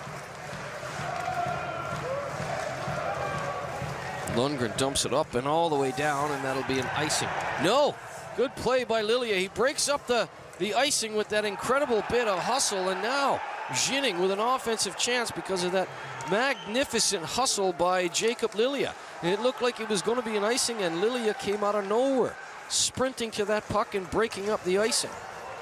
Lundgren dumps it up and all the way down, and that'll be an icing. No! Good play by Lilia. He breaks up the icing with that incredible bit of hustle, and now Ginning with an offensive chance because of that magnificent hustle by Jacob Lilia. And it looked like it was going to be an icing, and Lilia came out of nowhere, sprinting to that puck and breaking up the icing.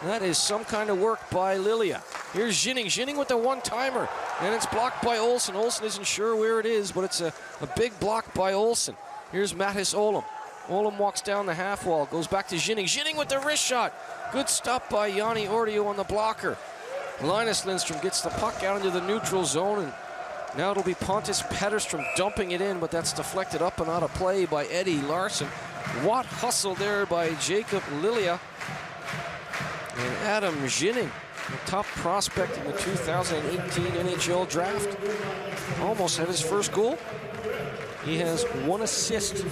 That is some kind of work by Lilia. Here's Ginning. Ginning with the one-timer, and it's blocked by Olsen. Olsen isn't sure where it is, but it's a big block by Olsen. Here's Mattis Olem. Olem walks down the half wall, goes back to Ginning. Ginning with the wrist shot. Good stop by Yanni Ortio on the blocker. Linus Lindström gets the puck out into the neutral zone, and now it'll be Pontus Petterström dumping it in, but that's deflected up and out of play by Eddie Larson. What hustle there by Jacob Lilia. And Adam Ginning, the top prospect in the 2018 NHL draft, almost had his first goal. He has 1 assist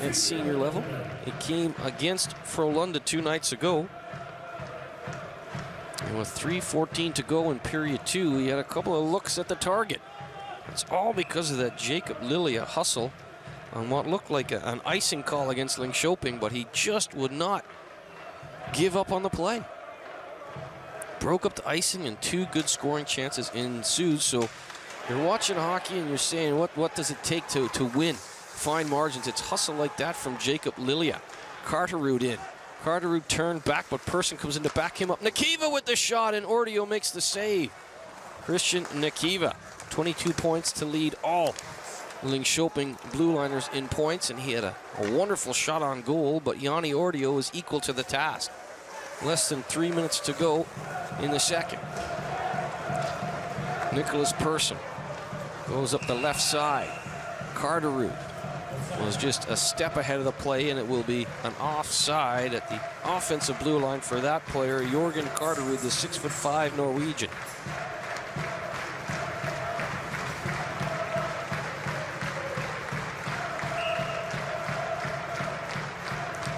at senior level. It came against Frölunda 2 nights ago. And with 3:14 to go in period 2, he had a couple of looks at the target. It's all because of that Jacob Lilia hustle on what looked like an icing call against Linköping, but he just would not give up on the play. Broke up the icing, and 2 good scoring chances ensued. So you're watching hockey and you're saying, what does it take to win? Fine margins. It's hustle like that from Jacob Lilia. Carterud in. Carterud turned back, but Persson comes in to back him up. Nikiva with the shot, and Ortio makes the save. Christian Nikiva, 22 points to lead all Linköping Blue Liners in points, and he had a wonderful shot on goal, but Yanni Ortio is equal to the task. Less than 3 minutes to go in the second. Nicholas Persson goes up the left side. Carterud was just a step ahead of the play, and it will be an offside at the offensive blue line for that player, Jorgen Carterud, the 6'5" Norwegian.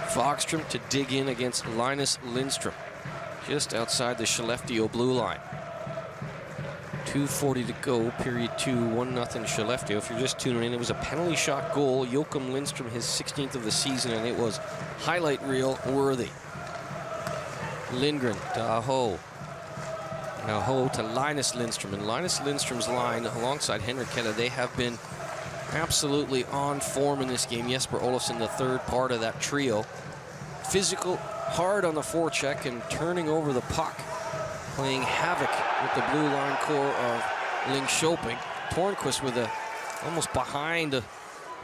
Fogstrom to dig in against Linus Lindstrom, just outside the Skellefteå blue line. 2:40 to go, period 2, 1-0 Skellefteå. If you're just tuning in, it was a penalty shot goal. Joachim Lindstrom, his 16th of the season, and it was highlight reel worthy. Lindgren to Aho. And Aho to Linus Lindstrom. And Linus Lindstrom's line alongside Henrik Helle, they have been absolutely on form in this game. Jesper Olofsson, the third part of that trio. Physical, hard on the forecheck, and turning over the puck, playing havoc with the blue line core of Linköping. Tornquist with a almost behind, a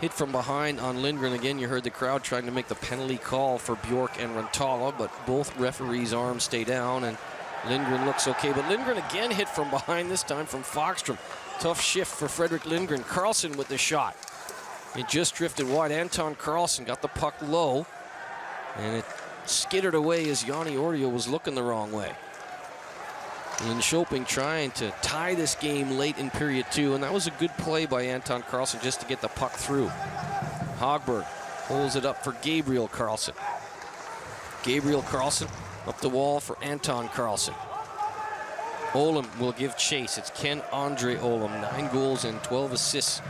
hit from behind on Lindgren. Again, you heard the crowd trying to make the penalty call for Bjork and Rantala, but both referees' arms stay down, and Lindgren looks okay. But Lindgren again hit from behind, this time from Fogstrom. Tough shift for Fredrik Lindgren. Karlsson with the shot. It just drifted wide. Anton Karlsson got the puck low, and it skittered away as Yanni Ortio was looking the wrong way. Linköping trying to tie this game late in period 2, and that was a good play by Anton Karlsson just to get the puck through. Hogberg holds it up for Gabriel Karlsson. Gabriel Karlsson up the wall for Anton Karlsson. Olam will give chase. It's Ken-Andre Olam, 9 goals and 12 assists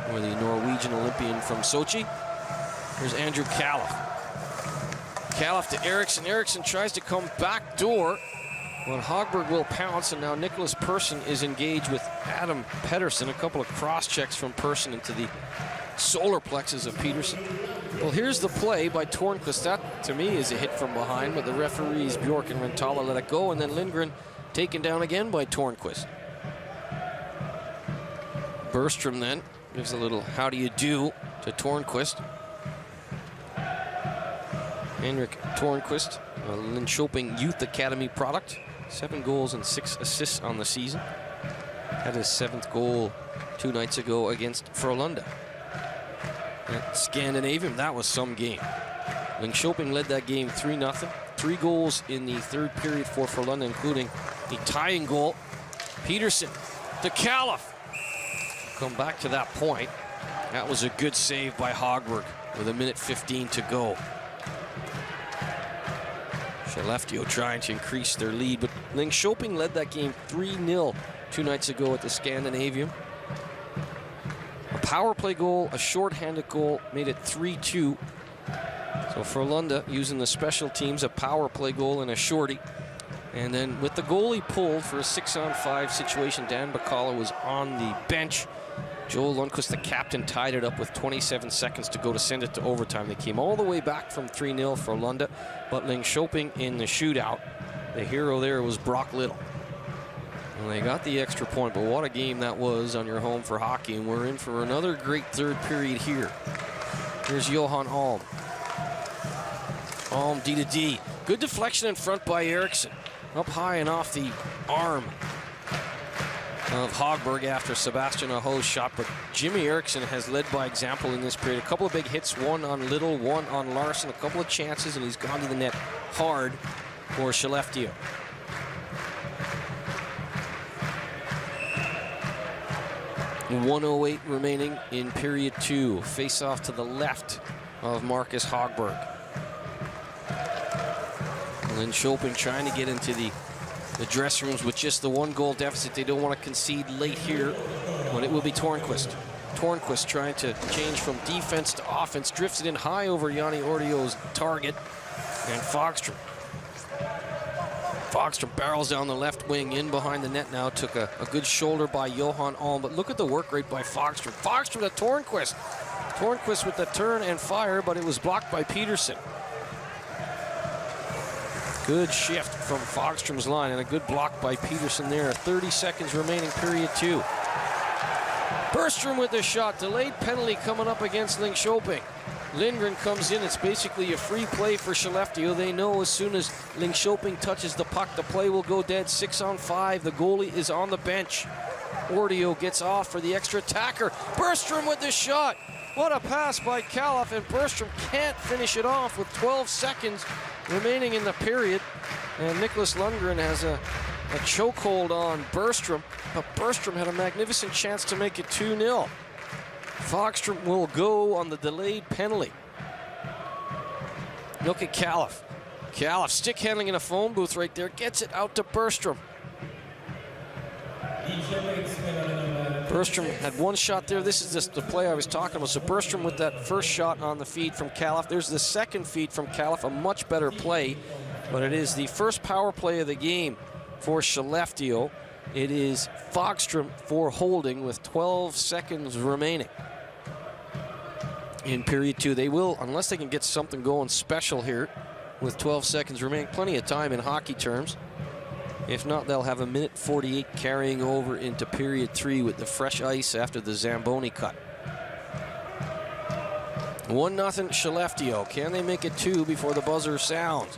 for the Norwegian Olympian from Sochi. Here's Andrew Califf. Califf to Eriksson. Eriksson tries to come back door, but Hogberg will pounce, and now Nicholas Persson is engaged with Adam Pettersson. A couple of cross checks from Persson into the solar plexus of Peterson. Well, here's the play by Tornquist. That, to me, is a hit from behind, but the referees, Bjork and Rantala, let it go, and then Lindgren taken down again by Tornquist. Bergstrom then gives a little how do you do to Tornquist. Henrik Tornquist, a Linköping Youth Academy product. 7 goals and 6 assists on the season. Had his 7th goal 2 nights ago against Frölunda. At Scandinavium, that was some game. Linköping led that game 3-0. 3 goals in the 3rd period for Frölunda, including the tying goal. Peterson to Califf. Come back to that point. That was a good save by Hogberg with 1:15 to go. Skellefteå trying to increase their lead, but Linköping led that game 3-0 2 nights ago at the Scandinavium. A power play goal, a shorthanded goal, made it 3-2. So Frölunda using the special teams, a power play goal and a shorty. And then with the goalie pulled for a 6-on-5 situation, Dan Bacala was on the bench. Joel Lundqvist, the captain, tied it up with 27 seconds to go to send it to overtime. They came all the way back from 3-0 for Frölunda, but Linköping in the shootout, the hero there was Brock Little. And they got the extra point, but what a game that was on your home for hockey, and we're in for another great 3rd period here. Here's Johan Alm. Alm D to D. Good deflection in front by Eriksson. Up high and off the arm of Hogberg after Sebastian Aho's shot, but Jimmy Eriksson has led by example in this period. A couple of big hits, one on Little, one on Larson, a couple of chances, and he's gone to the net hard for Skellefteå. .108 remaining in period 2. Face off to the left of Marcus Hogberg. Linköping trying to get into the dressing rooms with just the 1-goal deficit. They don't want to concede late here, but it will be Tornquist. Tornquist trying to change from defense to offense, drifts it in high over Yanni Ortio's target, and Fogstrom. Fogstrom barrels down the left wing, in behind the net now, took a good shoulder by Johan Alm, but look at the work rate by Fogstrom. Fogstrom to Tornquist. Tornquist with the turn and fire, but it was blocked by Peterson. Good shift from Fogstrom's line and a good block by Peterson there. 30 seconds remaining, period 2. Bergstrom with the shot. Delayed penalty coming up against Linköping. Lindgren comes in. It's basically a free play for Skellefteå. They know as soon as Linköping touches the puck, the play will go dead. 6-on-5. The goalie is on the bench. Ordio gets off for the extra attacker. Bergstrom with the shot. What a pass by Califf, and Bergstrom can't finish it off with 12 seconds remaining in the period. And Nicholas Lundgren has a chokehold on Bergstrom, but Bergstrom had a magnificent chance to make it 2-0. Fogstrom will go on the delayed penalty. Look at Califf. Califf stick handling in a phone booth right there, gets it out to Bergstrom. Bergstrom had one shot there. This is just the play I was talking about. So Bergstrom with that first shot on the feed from Califf. There's the second feed from Califf, a much better play, but it is the first power play of the game for Skellefteå. It is Fogstrom for holding with 12 seconds remaining. In period 2, they will, unless they can get something going special here with 12 seconds remaining, plenty of time in hockey terms. If not, they'll have 1:48 carrying over into period 3 with the fresh ice after the Zamboni cut. 1-0 Skellefteå. Can they make it 2 before the buzzer sounds?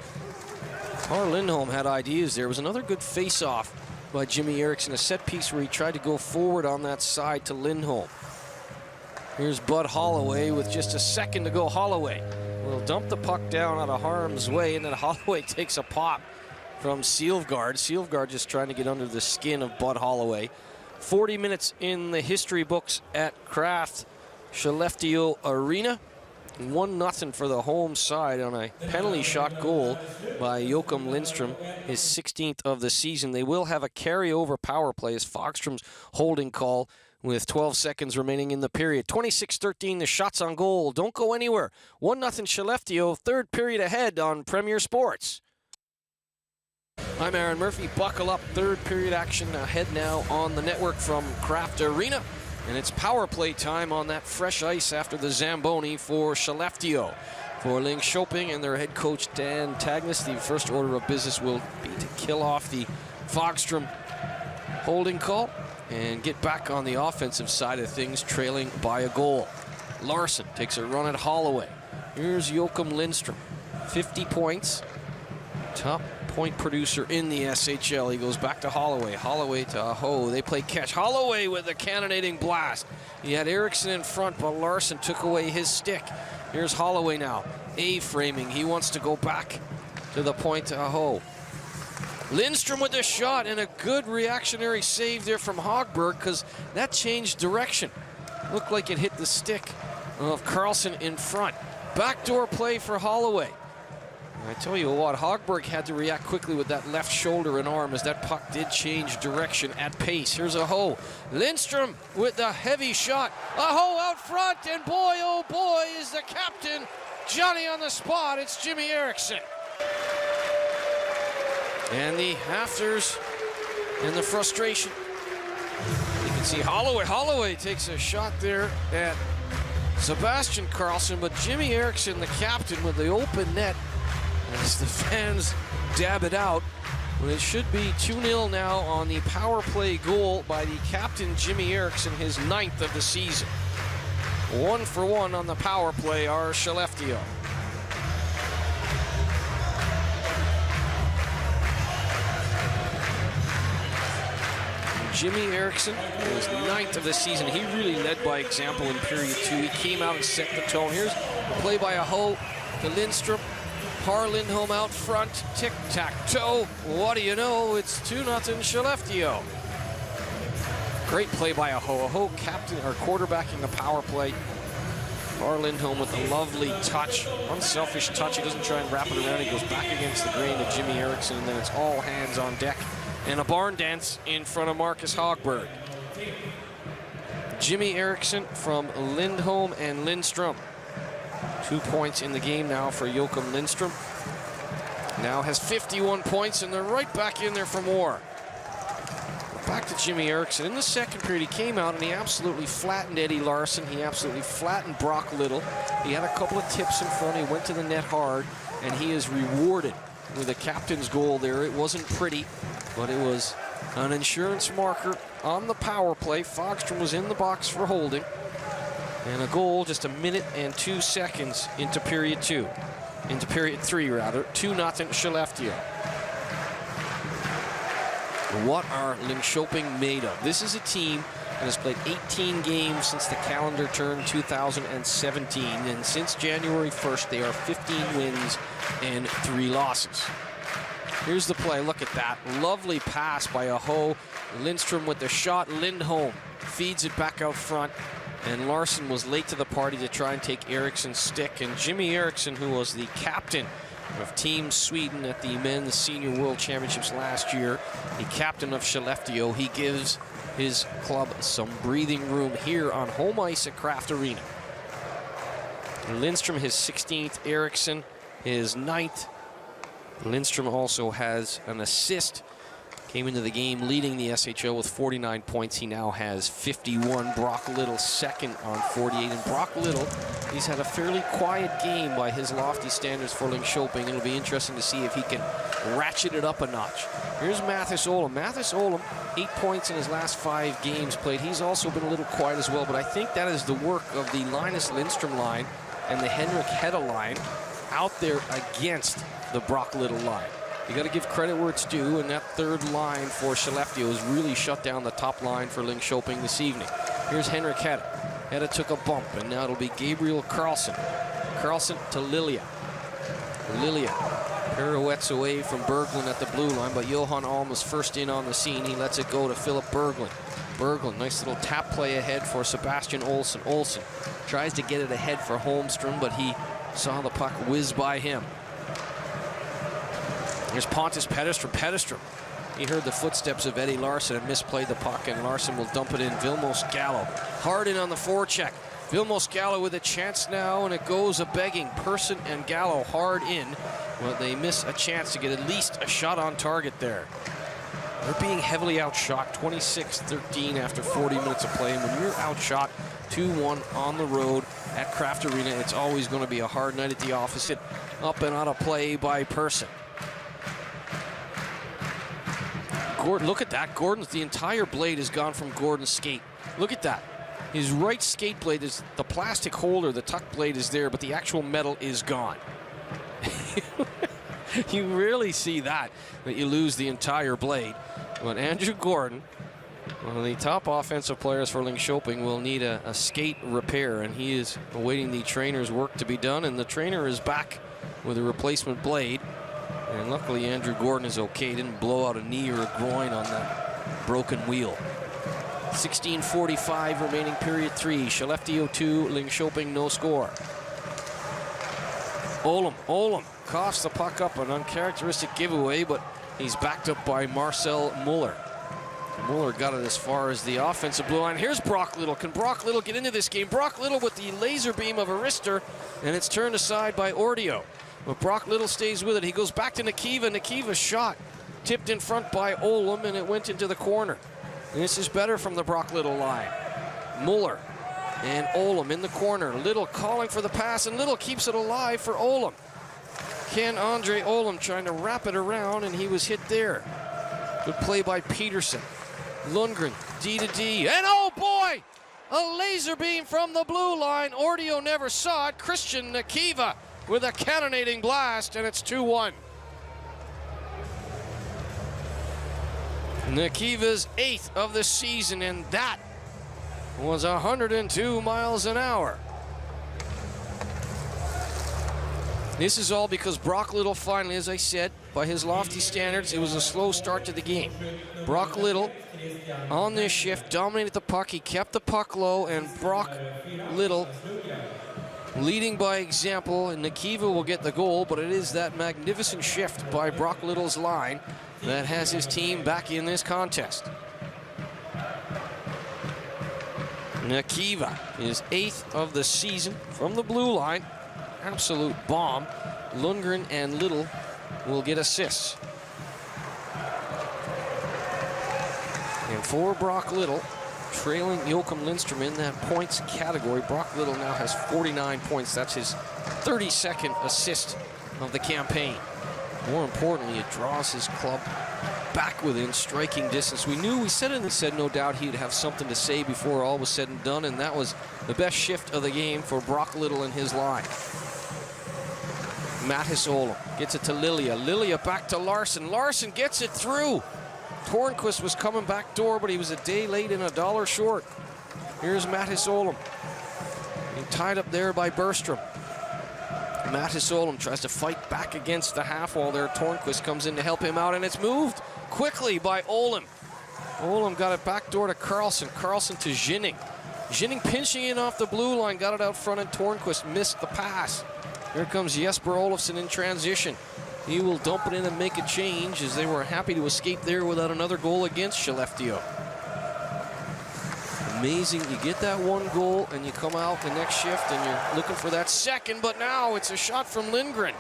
Par Lindholm had ideas there. It was another good face-off by Jimmy Eriksson, a set piece where he tried to go forward on that side to Lindholm. Here's Bud Holloway with just a second to go. Holloway will dump the puck down out of harm's way, and then Holloway takes a pop from Seelgaard. Seelgaard just trying to get under the skin of Bud Holloway. 40 minutes in the history books at Kraft Skellefteå Arena. 1-0 for the home side on a penalty shot goal by Joakim Lindstrom, his 16th of the season. They will have a carryover power play as Fogstrom's holding call with 12 seconds remaining in the period. 26-13, the shots on goal. Don't go anywhere. 1-0 Skellefteå, third period ahead on Premier Sports. I'm Aaron Murphy. Buckle up. Third period action ahead now on the network from Kraft Arena. And it's power play time on that fresh ice after the Zamboni for Skellefteå. For Linköping and their head coach Dan Tagnes, the first order of business will be to kill off the Fogstrom holding call and get back on the offensive side of things, trailing by a goal. Larson takes a run at Holloway. Here's Joakim Lindstrom, 50 points, top point producer in the SHL. He goes back to Holloway. Holloway to Aho. They play catch. Holloway with a cannonading blast. He had Eriksson in front, but Larson took away his stick. Here's Holloway now. A-framing. He wants to go back to the point to Aho. Lindstrom with the shot, and a good reactionary save there from Hogberg, because that changed direction. Looked like it hit the stick of Carlson in front. Backdoor play for Holloway. I tell you what, Hogberg had to react quickly with that left shoulder and arm as that puck did change direction at pace. Here's Aho. Lindstrom with the heavy shot. Aho out front, and boy, oh boy, is the captain Johnny on the spot. It's Jimmy Eriksson. And the afters and the frustration. You can see Holloway. Holloway takes a shot there at Sebastian Carlson, but Jimmy Eriksson, the captain, with the open net, as the fans dab it out. Well, it should be 2-0 now on the power play goal by the captain, Jimmy Eriksson, his 9th of the season. 1-for-1 on the power play are Skellefteå. Jimmy Eriksson was 9th of the season. He really led by example in period 2. He came out and set the tone. Here's a play by Aho to Lindstrom. Par Lindholm out front, tic-tac-toe. What do you know? It's 2-0 Skellefteå. Great play by Aho. Aho captain or quarterbacking a power play. Par Lindholm with a lovely touch, unselfish touch. He doesn't try and wrap it around. He goes back against the grain to Jimmy Eriksson, and then it's all hands on deck. And a barn dance in front of Marcus Hogberg. Jimmy Eriksson from Lindholm and Lindstrom. 2 points in the game now for Joakim Lindstrom. Now has 51 points, and they're right back in there for more. Back to Jimmy Eriksson. In the second period, he came out and he absolutely flattened Eddie Larson. He absolutely flattened Brock Little. He had a couple of tips in front. He went to the net hard, and he is rewarded with a captain's goal there. It wasn't pretty, but it was an insurance marker on the power play. Fogstrom was in the box for holding. And a goal just 1 minute and 2 seconds into period 2. Into period 3, rather. 2-0 Skellefteå. What are Linköping made of? This is a team that has played 18 games since the calendar turned 2017, and since January 1st, they are 15 wins and 3 losses. Here's the play. Look at that. Lovely pass by Aho. Lindstrom with the shot. Lindholm feeds it back out front. And Larson was late to the party to try and take Eriksson's stick. And Jimmy Eriksson, who was the captain of Team Sweden at the Men's Senior World Championships last year, the captain of Skellefteå, he gives his club some breathing room here on home ice at Kraft Arena. Lindstrom his 16th, Eriksson his 9th. Lindstrom also has an assist. Came into the game leading the SHL with 49 points. He now has 51. Brock Little second on 48. And Brock Little, he's had a fairly quiet game by his lofty standards for Linköping. It'll be interesting to see if he can ratchet it up a notch. Here's Mathis Ohlum. Mathis Ohlum, 8 points in his last 5 games played. He's also been a little quiet as well, but I think that is the work of the Linus Lindstrom line and the Henrik Hedda line out there against the Brock Little line. You got to give credit where it's due, and that third line for Skellefteå has really shut down the top line for Linköping this evening. Here's Henrik Hedda. Hedda took a bump, and now it'll be Gabriel Karlsson. Karlsson to Lilia. Lilia pirouettes away from Berglund at the blue line, but Johan Alm is first in on the scene. He lets it go to Philip Berglund. Berglund, nice little tap play ahead for Sebastian Olsson. Olsson tries to get it ahead for Holmstrom, but he saw the puck whiz by him. Here's Pontus Petterström. Petterström, he heard the footsteps of Eddie Larson and misplayed the puck, and Larson will dump it in. Vilmos Gallo hard in on the forecheck. Vilmos Gallo with a chance now, and it goes a begging. Persson and Gallo hard in, but they miss a chance to get at least a shot on target there. They're being heavily outshot, 26-13 after 40 minutes of play. And when you're outshot 2-1 on the road at Kraft Arena, it's always going to be a hard night at the office. Hit up and out of play by Persson. Gordon, look at that. Gordon's, the entire blade has gone from Gordon's skate. Look at that. His right skate blade is the plastic holder. The tuck blade is there, but the actual metal is gone. You rarely see that you lose the entire blade. But Andrew Gordon, one of the top offensive players for Linköping, will need a skate repair, and he is awaiting the trainer's work to be done, and the trainer is back with a replacement blade. And luckily, Andrew Gordon is okay. Didn't blow out a knee or a groin on that broken wheel. 16:45 remaining period 3. Skellefteå 2, Linköping no score. Ohlum coughs the puck up, an uncharacteristic giveaway, but he's backed up by Marcel Muller. Muller got it as far as the offensive blue line. Here's Brock Little. Can Brock Little get into this game? Brock Little with the laser beam of a wrister, and it's turned aside by Ordio. But Brock Little stays with it. He goes back to Nikiva. Nikiva's shot tipped in front by Ohlum, and it went into the corner. And this is better from the Brock Little line. Muller and Ohlum in the corner. Little calling for the pass, and Little keeps it alive for Ohlum. Ken Andre Ohlum trying to wrap it around, and he was hit there. Good play by Peterson. Lundgren, D to D, and oh boy! A laser beam from the blue line. Ordio never saw it. Christian Nikiva with a cannonading blast, and it's 2-1. Nikiva's 8th of the season, and that was 102 miles an hour. This is all because Brock Little finally, as I said, by his lofty standards, it was a slow start to the game. Brock Little on this shift dominated the puck. He kept the puck low, and Brock Little leading by example, and Nikiva will get the goal, but it is that magnificent shift by Brock Little's line that has his team back in this contest. Nikiva is 8th of the season from the blue line. Absolute bomb. Lundgren and Little will get assists. And for Brock Little, trailing Joachim Lindstrom in that points category, Brock Little now has 49 points. That's his 32nd assist of the campaign. More importantly, it draws his club back within striking distance. We said no doubt he'd have something to say before all was said and done, and that was the best shift of the game for Brock Little and his line. Mathis Ohlum gets it to Lilia. Lilia back to Larson. Larson gets it through. Tornquist was coming back door, but he was a day late and $1 short. Here's Mattis Olim. Being tied up there by Bergstrom. Mattis Olim tries to fight back against the half wall there. Tornquist comes in to help him out, and it's moved quickly by Olim. Olim got it back door to Carlson. Carlson to Ginning. Ginning pinching in off the blue line, got it out front, and Tornquist missed the pass. Here comes Jesper Olofsson in transition. He will dump it in and make a change, as they were happy to escape there without another goal against Skellefteå. Amazing, you get that one goal and you come out the next shift and you're looking for that second, but now it's a shot from Lindgren.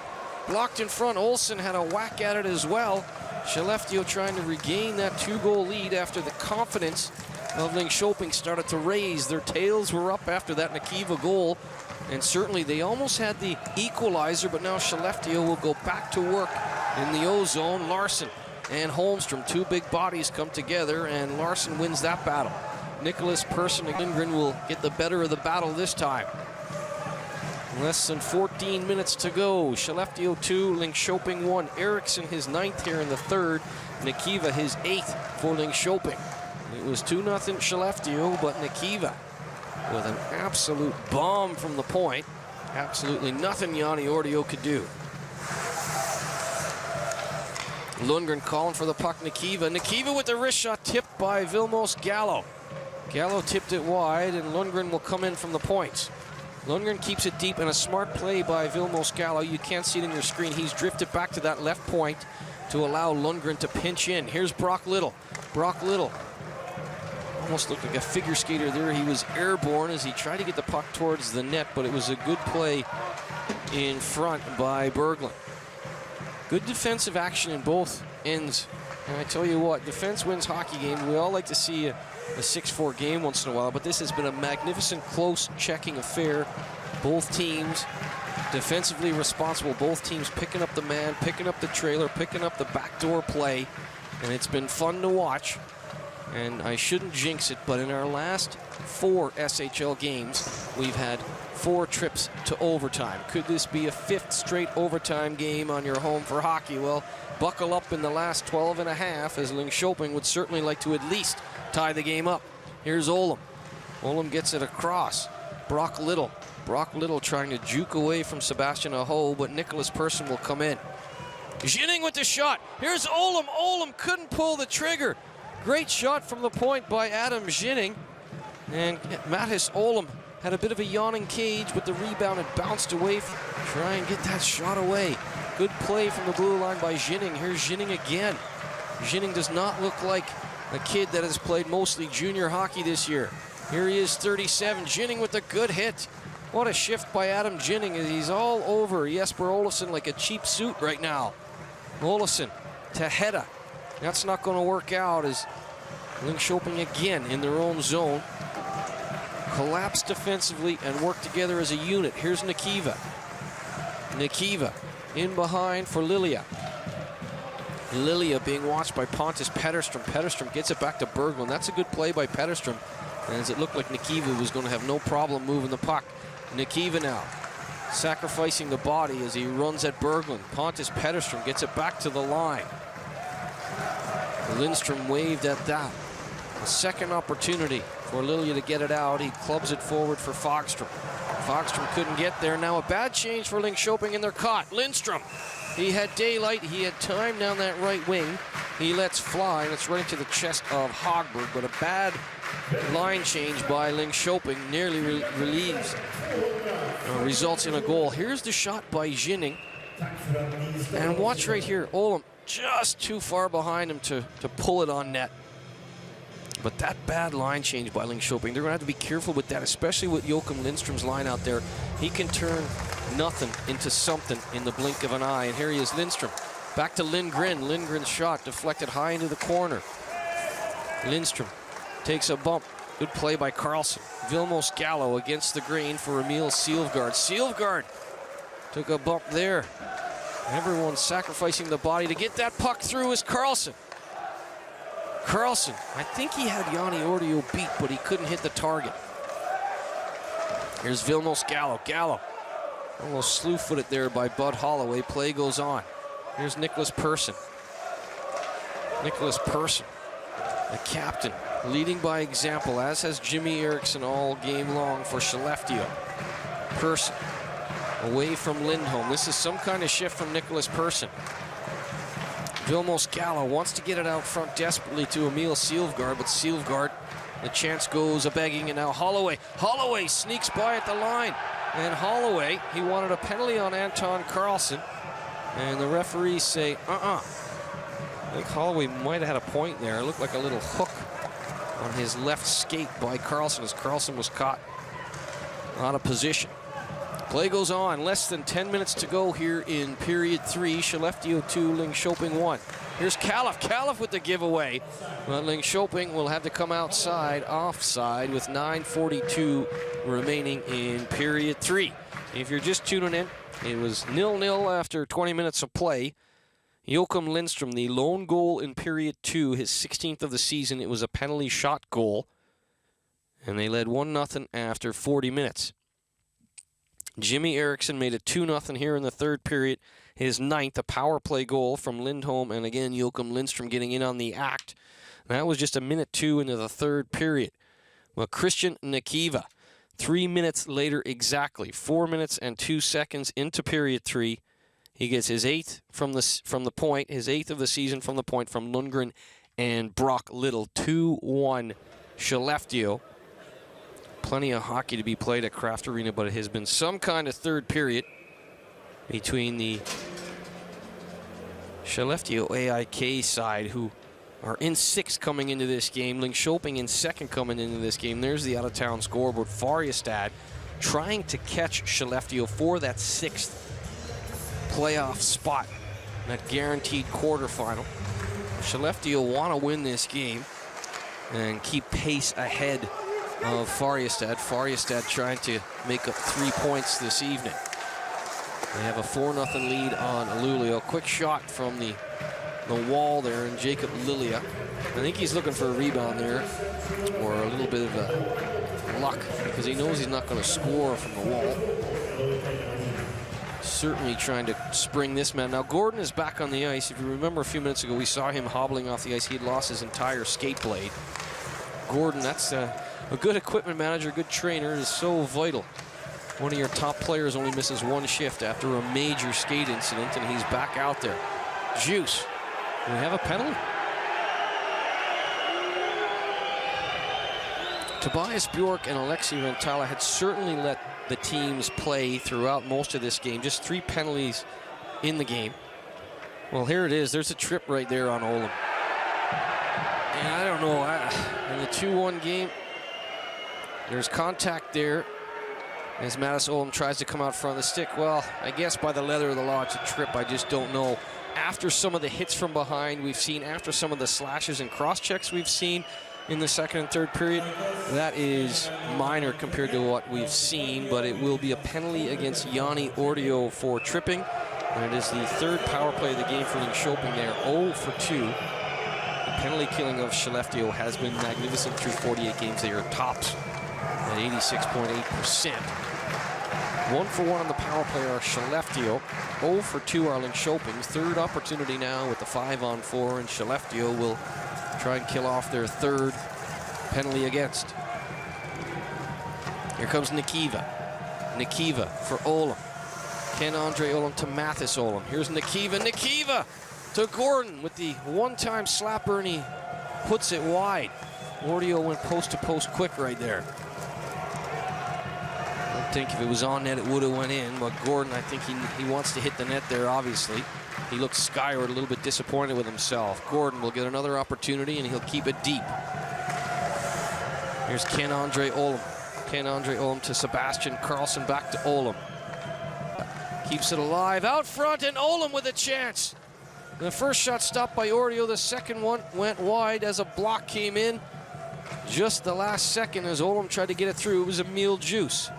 Blocked in front. Olsen had a whack at it as well. Skellefteå trying to regain that 2-goal lead after the confidence of Linköping started to raise. Their tails were up after that Nikiva goal, and certainly they almost had the equalizer, but now Skellefteå will go back to work in the O-zone. Larson and Holmstrom, two big bodies, come together, and Larson wins that battle. Nicholas Persson and Lindgren will get the better of the battle this time. Less than 14 minutes to go. Skellefteå 2, Linköping 1. Eriksson his 9th here in the 3rd. Nikiva his 8th for Linköping. It was 2-0 Skellefteå, but Nikiva with an absolute bomb from the point. Absolutely nothing Yanni Ordio could do. Lundgren calling for the puck. Nikiva with the wrist shot, tipped by Vilmos Gallo. Gallo tipped it wide, and Lundgren will come in from the points. Lundgren keeps it deep, and a smart play by Vilmos Gallo. You can't see it in your screen. He's drifted back to that left point to allow Lundgren to pinch in. Here's Brock Little. Brock Little almost looked like a figure skater there. He was airborne as he tried to get the puck towards the net, but it was a good play in front by Berglund. Good defensive action in both ends. And I tell you what, defense wins hockey games. We all like to see a 6-4 game once in a while, but this has been a magnificent close checking affair. Both teams defensively responsible. Both teams picking up the man, picking up the trailer, picking up the backdoor play, and it's been fun to watch. And I shouldn't jinx it, but in our last 4 SHL games, we've had 4 trips to overtime. Could this be a 5th straight overtime game on your home for hockey? Well, buckle up in the last 12 and a half, as Linköping would certainly like to at least tie the game up. Here's Olim. Olim gets it across. Brock Little. Brock Little trying to juke away from Sebastian Aho, but Nicholas Persson will come in. Ginning with the shot. Here's Olim. Olim couldn't pull the trigger. Great shot from the point by Adam Ginning. And Mattis Olim had a bit of a yawning cage, but the rebound had bounced away. Try and get that shot away. Good play from the blue line by Ginning. Here's Ginning again. Ginning does not look like a kid that has played mostly junior hockey this year. Here he is, 37. Ginning with a good hit. What a shift by Adam Ginning. He's all over Jesper Olofsson like a cheap suit right now. Olofsson to Hedda. That's not going to work out, as Linköping again in their own zone. Collapse defensively and work together as a unit. Here's Nikiva. Nikiva in behind for Lilia. Lilia being watched by Pontus Petterström. Petterström gets it back to Berglund. That's a good play by Petterström, as it looked like Nikiva was going to have no problem moving the puck. Nikiva now sacrificing the body as he runs at Berglund. Pontus Petterström gets it back to the line. Lindstrom waved at that. A second opportunity for Lilia to get it out. He clubs it forward for Fogström. Fogström couldn't get there. Now a bad change for Linköping, and they're caught. Lindstrom, he had daylight. He had time down that right wing. He lets fly, and it's right into the chest of Hogberg. But a bad line change by Linköping nearly relieves. Results in a goal. Here's the shot by Ginning. And watch right here. Olim just too far behind him to pull it on net. But that bad line change by Linköping, they're going to have to be careful with that, especially with Joachim Lindstrom's line out there. He can turn nothing into something in the blink of an eye. And here he is, Lindstrom. Back to Lindgren. Lindgren's shot deflected high into the corner. Lindstrom takes a bump. Good play by Carlson. Vilmos Gallo against the green for Emil Silfgaard. Silfgaard took a bump there. Everyone sacrificing the body to get that puck through is Carlson. Carlson, I think he had Yanni Ordio beat, but he couldn't hit the target. Here's Vilmos Gallo. Gallo almost slew-footed there by Bud Holloway. Play goes on. Here's Nicholas Persson. Nicholas Persson the captain, leading by example, as has Jimmy Eriksson all game long for Skellefteå. Persson away from Lindholm. This is some kind of shift from Nicholas Persson. Vilmos Gallo wants to get it out front desperately to Emil Silfgaard, but Silfgaard, the chance goes a-begging, and now Holloway. Holloway sneaks by at the line. And Holloway, he wanted a penalty on Anton Carlson. And the referees say, I think Holloway might have had a point there. It looked like a little hook on his left skate by Carlson as Carlson was caught out of position. Play goes on. Less than 10 minutes to go here in period 3. Skellefteå 2, Linköping 1. Here's Califf. Califf with the giveaway. But Linköping will have to come outside, offside, with 9:42 remaining in period 3. If you're just tuning in, it was 0-0 after 20 minutes of play. Joakim Lindstrom, the lone goal in period 2, his 16th of the season. It was a penalty shot goal. And they led 1-0 after 40 minutes. Jimmy Eriksson made it 2-0 here in the third period. His 9th, a power play goal from Lindholm, and again, Joakim Lindstrom getting in on the act. That was just a minute 2 into the third period. Well, Christian Nikiva, 3 minutes later exactly, 4 minutes and 2 seconds into period 3, he gets his 8th from the point, his 8th of the season from the point from Lundgren and Brock Little. 2-1 Skellefteå. Plenty of hockey to be played at Kraft Arena, but it has been some kind of third period between the Skellefteå AIK side, who are in 6th coming into this game. Linköping in 2nd coming into this game. There's the out-of-town scoreboard. Färjestad trying to catch Skellefteå for that 6th playoff spot, that guaranteed quarterfinal. Skellefteå want to win this game and keep pace ahead of Färjestad. Färjestad trying to make up 3 points this evening. They have a 4-0 lead on Luleå. Quick shot from the wall there, and Jacob Lilia. I think he's looking for a rebound there, or a little bit of a luck, because he knows he's not going to score from the wall. Certainly trying to spring this man. Now Gordon is back on the ice. If you remember a few minutes ago, we saw him hobbling off the ice. He had lost his entire skate blade. Gordon, that's a good equipment manager, good trainer, is so vital. One of your top players only misses 1 shift after a major skate incident, and he's back out there. Juice. Do we have a penalty? Tobias Bjork and Alexei Rantala had certainly let the teams play throughout most of this game. Just 3 penalties in the game. Well, here it is. There's a trip right there on Olam. And I don't know, in the 2-1 game, there's contact there as Mattis Olam tries to come out front of the stick. Well, I guess by the letter of the law, it's a trip. I just don't know. After some of the hits from behind we've seen, after some of the slashes and cross-checks we've seen in the second and third period, that is minor compared to what we've seen, but it will be a penalty against Yanni Ordio for tripping, and it is the 3rd power play of the game for Linköping. They are 0 for 2. The penalty killing of Skellefteå has been magnificent through 48 games. They are tops at 86.8%. 1 for 1 on the power play are Skellefteå. 0 for 2 are Linköping's. 3rd opportunity now with the 5-on-4, and Skellefteå will try and kill off their 3rd penalty against. Here comes Nikiva. Nikiva for Olam. Ken-Andre Olam to Mathis Olam. Here's Nikiva. Nikiva to Gordon with the one-time slapper, and he puts it wide. Ordio went post-to-post quick right there. I think if it was on net, it would have went in, but Gordon, I think he wants to hit the net there, obviously. He looks skyward, a little bit disappointed with himself. Gordon will get another opportunity, and he'll keep it deep. Here's Ken-Andre Olam. Ken-Andre Olam to Sebastian Karlsson, back to Olam. Keeps it alive out front, and Olam with a chance. The first shot stopped by Ordio. The second one went wide as a block came in. Just the last second as Olam tried to get it through. It was Emil Juice.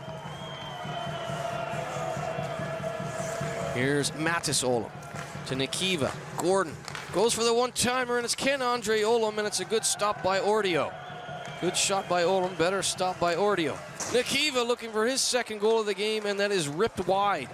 Here's Mattis Olam to Nikiva. Gordon goes for the one-timer, and it's Ken-Andre Olam, and it's a good stop by Ordio. Good shot by Olam, better stop by Ordio. Nikiva looking for his 2nd goal of the game, and that is ripped wide.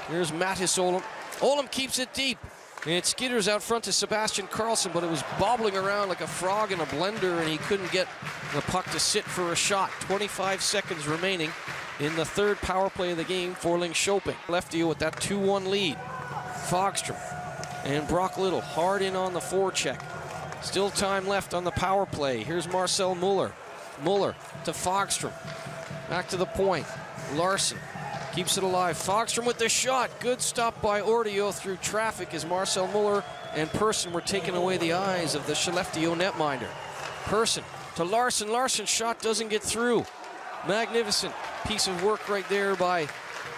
Here's Mattis Olam. Olam keeps it deep. It skitters out front to Sebastian Karlsson, but it was bobbling around like a frog in a blender, and he couldn't get the puck to sit for a shot. 25 seconds remaining in the third power play of the game for Linköping. Skellefteå with that 2-1 lead. Fogstrom and Brock Little hard in on the forecheck. Still time left on the power play. Here's Marcel Muller. Muller to Fogstrom. Back to the point. Larson keeps it alive. Fogstrom with the shot. Good stop by Ordio through traffic as Marcel Muller and Persson were taking away the eyes of the Skellefteå netminder. Persson to Larson. Larson's shot doesn't get through. Magnificent piece of work right there by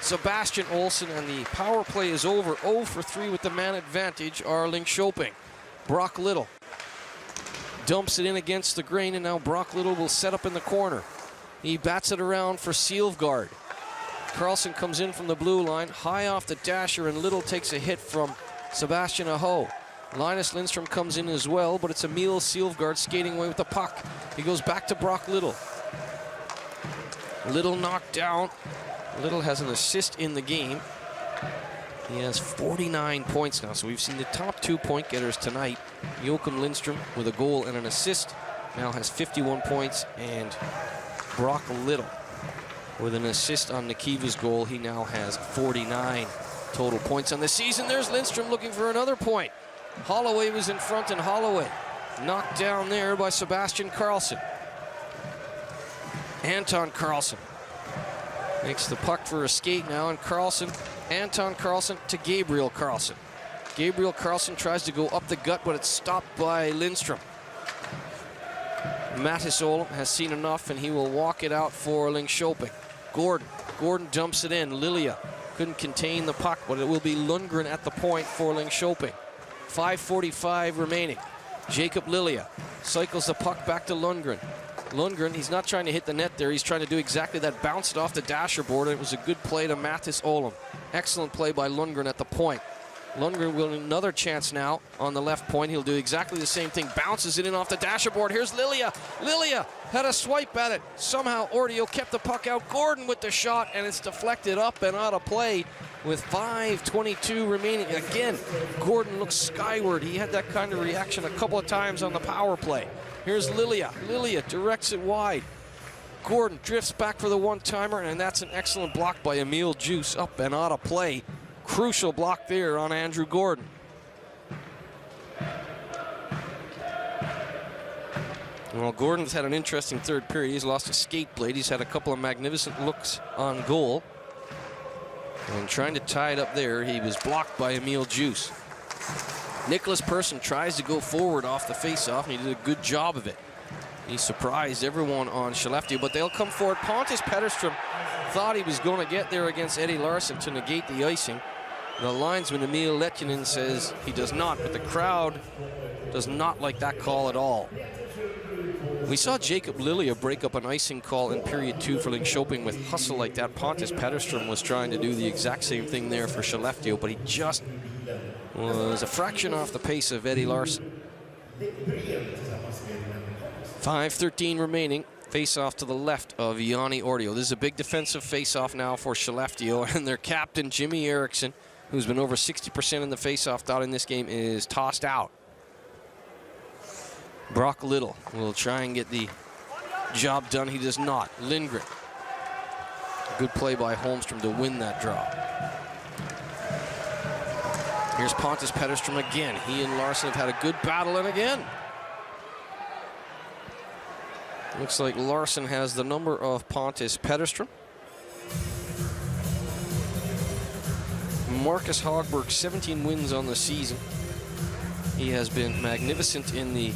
Sebastian Olsson, and the power play is over. 0 for 3 with the man advantage are Linköping. Brock Little dumps it in against the grain, and now Brock Little will set up in the corner. He bats it around for Seelfgaard. Karlsson comes in from the blue line, high off the dasher, and Little takes a hit from Sebastian Aho. Linus Lindstrom comes in as well, but it's Emil Seelfgaard skating away with the puck. He goes back to Brock Little. Little knocked down. Little has an assist in the game. He has 49 points now, so we've seen the top 2 point getters tonight. Joachim Lindstrom with a goal and an assist now has 51 points, and Brock Little with an assist on Nikiva's goal. He now has 49 total points on the season. There's Lindstrom looking for another point. Holloway was in front, and Holloway knocked down there by Sebastian Karlsson. Anton Karlsson makes the puck for a skate now, and Anton Karlsson to Gabriel Karlsson. Gabriel Karlsson tries to go up the gut, but it's stopped by Lindstrom. Mattis Olom has seen enough, and he will walk it out for Linköping. Gordon dumps it in. Lilia couldn't contain the puck, but it will be Lundgren at the point for Linköping. 5:45 remaining. Jacob Lilia cycles the puck back to Lundgren. Lundgren, he's not trying to hit the net there. He's trying to do exactly that. Bounced off the dasher board. It was a good play to Mattis Olom. Excellent play by Lundgren at the point. Lundgren will another chance now on the left point. He'll do exactly the same thing. Bounces it in off the dasher board. Here's Lilia. Lilia had a swipe at it. Somehow Ordio kept the puck out. Gordon with the shot, and it's deflected up and out of play with 5:22 remaining. Again, Gordon looks skyward. He had that kind of reaction a couple of times on the power play. Here's Lilia. Lilia directs it wide. Gordon drifts back for the one-timer, and that's an excellent block by Emil Juice, up and out of play. Crucial block there on Andrew Gordon. Well, Gordon's had an interesting third period. He's lost a skate blade. He's had a couple of magnificent looks on goal. And trying to tie it up there, he was blocked by Emil Juice. Nicholas Persson tries to go forward off the face-off, and he did a good job of it. He surprised everyone on Skellefteå, but they'll come forward. Pontus Petterström thought he was going to get there against Eddie Larsson to negate the icing. The linesman Emil Lehtinen says he does not, but the crowd does not like that call at all. We saw Jacob Lilia break up an icing call in period 2 for Linköping with hustle like that. Pontus Petterström was trying to do the exact same thing there for Skellefteå, but he just was a fraction off the pace of Eddie Larsson. 5:13 remaining. Face-off to the left of Yanni Ordio. This is a big defensive face-off now for Skellefteå, and their captain, Jimmy Eriksson, who's been over 60% in the face-off dot in this game, is tossed out. Brock Little will try and get the job done. He does not. Lindgren. Good play by Holmstrom to win that draw. Here's Pontus Petterström again. He and Larsson have had a good battle, and again. Looks like Larsson has the number of Pontus Petterström. Marcus Hogberg, 17 wins on the season. He has been magnificent in the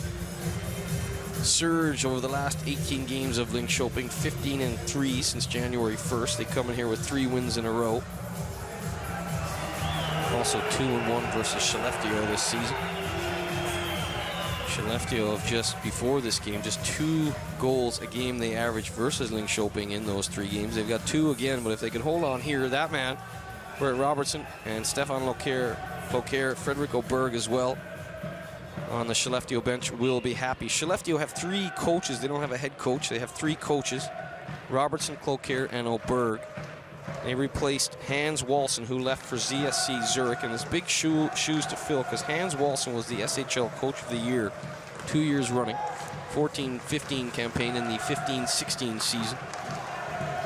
surge over the last 18 games of Linköping, 15-3 since January 1st. They come in here with 3 wins in a row. Also 2-1 versus Skellefteå this season. Skellefteå have just before this game, just 2 goals a game they average versus Linköping in those 3 games. They've got 2 again, but if they can hold on here, that man, Brett Robertson and Stefan Lokair, Fredrik Berg as well, on the Skellefteå bench will be happy. Skellefteå have 3 coaches. They don't have a head coach. They have 3 coaches, Robertson, Cloquet, and O'Berg. They replaced Hans Walson, who left for ZSC Zurich, and his big shoes to fill, because Hans Walson was the SHL Coach of the Year 2 years running. 14-15 campaign in the 15-16 season.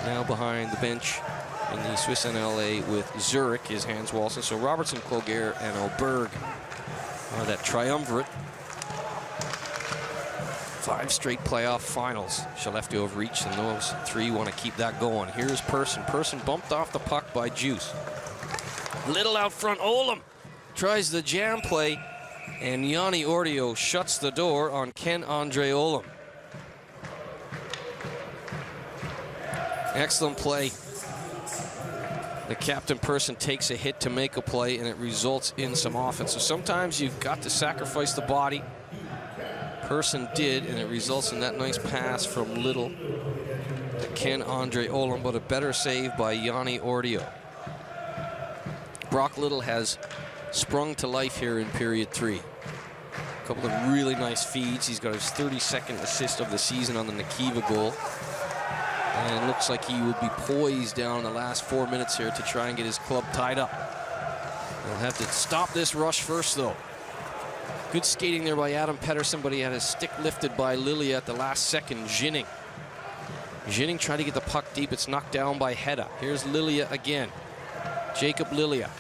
Now behind the bench in the Swiss NLA with Zurich is Hans Walson. So Robertson, Cloguer, and Oberg are that triumvirate. 5 straight playoff finals Skellefteå have reached, and those 3 want to keep that going. Here's Persson. Persson bumped off the puck by Juice. Little out front, Olam tries the jam play, and Yanni Ordio shuts the door on Ken-Andre Olam. Excellent play. The captain Persson takes a hit to make a play, and it results in some offense. So sometimes you've got to sacrifice the body. Persson did, and it results in that nice pass from Little to Ken-Andre Olam, but a better save by Yanni Ordio. Brock Little has sprung to life here in period 3. A couple of really nice feeds. He's got his 32nd assist of the season on the Nikiva goal. And it looks like he will be poised down in the last 4 minutes here to try and get his club tied up. He'll have to stop this rush first, though. Good skating there by Adam Pettersson, but he had his stick lifted by Lilia at the last second. Ginning tried to get the puck deep. It's knocked down by Hedda. Here's Lilia again. Jacob Lilia.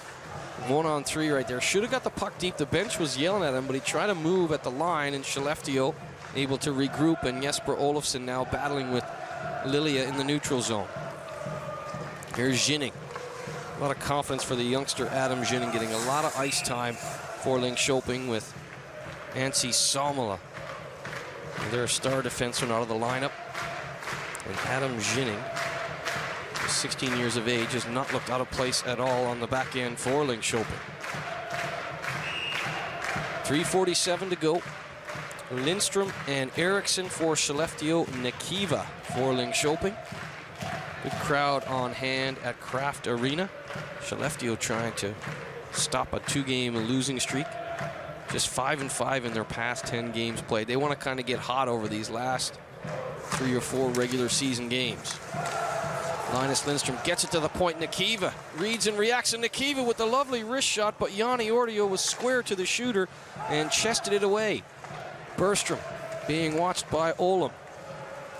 1-on-3 right there. Should have got the puck deep. The bench was yelling at him, but he tried to move at the line, and Skellefteå able to regroup, and Jesper Olofsson now battling with Lilia in the neutral zone. Here's Ginning. A lot of confidence for the youngster Adam Ginning, getting a lot of ice time for Linköping with Anssi Salmela, their star defenseman, out of the lineup. And Adam Ginning, 16 years of age, has not looked out of place at all on the back end for Linköping. 3:47 to go. Lindstrom and Eriksson for Skellefteå, Nikiva for Linköping. Good crowd on hand at Kraft Arena. Skellefteå trying to stop a 2-game losing streak. Just 5-5 in their past 10 games played. They want to kind of get hot over these last 3 or 4 regular season games. Linus Lindstrom gets it to the point. Nikiva reads and reacts, and Nikiva with the lovely wrist shot, but Yanni Ordio was square to the shooter and chested it away. Bergstrom being watched by Olam.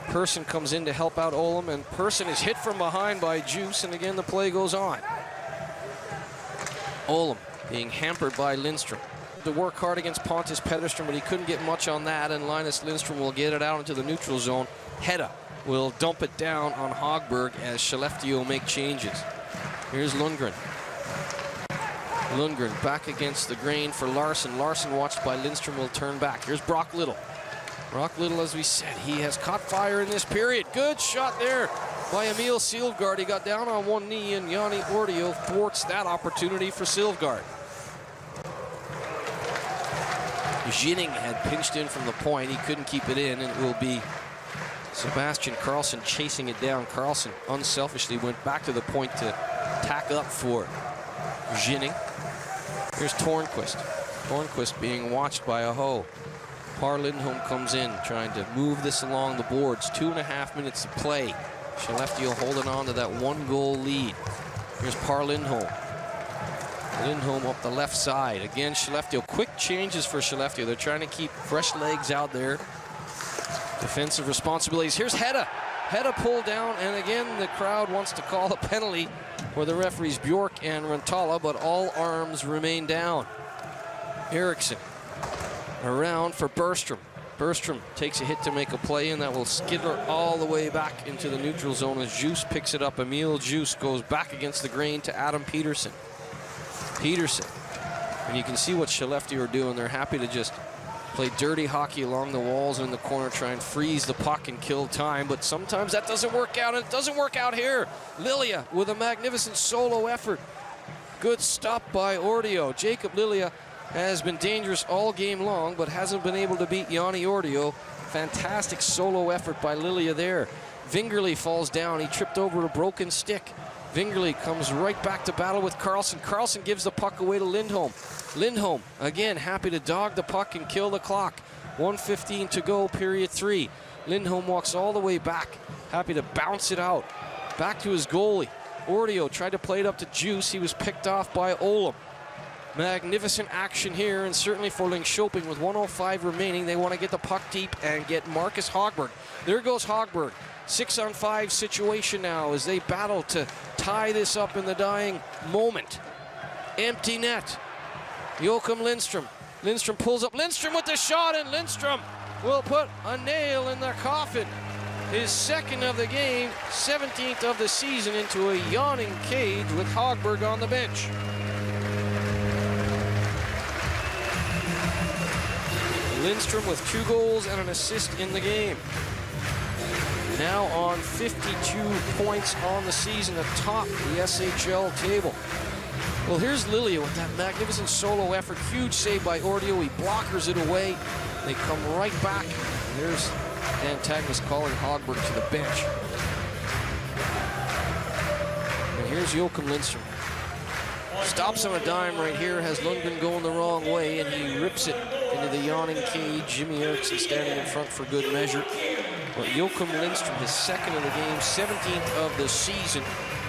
Persson comes in to help out Olam, and Persson is hit from behind by Juice, and again the play goes on. Olam being hampered by Lindstrom. To work hard against Pontus Pettersson, but he couldn't get much on that, and Linus Lindstrom will get it out into the neutral zone. Hedda will dump it down on Hogberg as Skellefteå make changes. Here's Lundgren. Lundgren back against the grain for Larson. Larson, watched by Lindstrom, will turn back. Here's Brock Little. Brock Little, as we said, he has caught fire in this period. Good shot there by Emil Silfgaard. He got down on one knee, and Yanni Ordio thwarts that opportunity for Silfgaard. Ginning had pinched in from the point. He couldn't keep it in, and it will be Sebastian Karlsson chasing it down. Karlsson unselfishly went back to the point to tack up for Ginning. Here's Tornquist. Tornquist being watched by Aho. Par Lindholm comes in, trying to move this along the boards. 2.5 minutes to play. Skellefteå holding on to that 1-goal lead. Here's Par Lindholm. Lindholm up the left side. Again, Skellefteå. Quick changes for Skellefteå. They're trying to keep fresh legs out there. Defensive responsibilities. Here's Hedda. Hedda pulled down, and again, the crowd wants to call a penalty for the referees Bjork and Rantala, but all arms remain down. Eriksson around for Bergstrom. Bergstrom takes a hit to make a play, and that will skitter all the way back into the neutral zone as Juice picks it up. Emil Juice goes back against the grain to Adam Peterson. Peterson. And you can see what Skellefteå are doing. They're happy to just play dirty hockey along the walls and in the corner, try and freeze the puck and kill time, but sometimes that doesn't work out, and it doesn't work out here. Lilia with a magnificent solo effort. Good stop by Ordio. Jacob Lilia has been dangerous all game long, but hasn't been able to beat Yanni Ordio. Fantastic solo effort by Lilia there. Vingerly falls down. He tripped over a broken stick. Vingerly comes right back to battle with Karlsson. Karlsson gives the puck away to Lindholm. Lindholm, again, happy to dog the puck and kill the clock. 1:15 to go, period 3. Lindholm walks all the way back, happy to bounce it out. Back to his goalie. Ordio tried to play it up to Juice. He was picked off by Olam. Magnificent action here, and certainly for Linköping with 1:05 remaining. They want to get the puck deep and get Marcus Hogberg. There goes Hogberg. 6-on-5 situation now as they battle to tie this up in the dying moment. Empty net. Joachim Lindstrom. Lindstrom pulls up. Lindstrom with the shot, and Lindstrom will put a nail in the coffin. His second of the game, 17th of the season, into a yawning cage with Hogberg on the bench. Lindstrom with 2 goals and an assist in the game. Now on 52 points on the season atop the SHL table. Well, here's Lilia with that magnificent solo effort. Huge save by Ordio. He blockers it away. They come right back. There's antagonist calling Hogberg to the bench. And here's Joachim Lindstrom. Stops on a dime right here, has Lundgren going the wrong way, and he rips it into the yawning cage. Jimmy Eriksson standing in front for good measure. But Joachim Lindstrom, his second of the game, 17th of the season,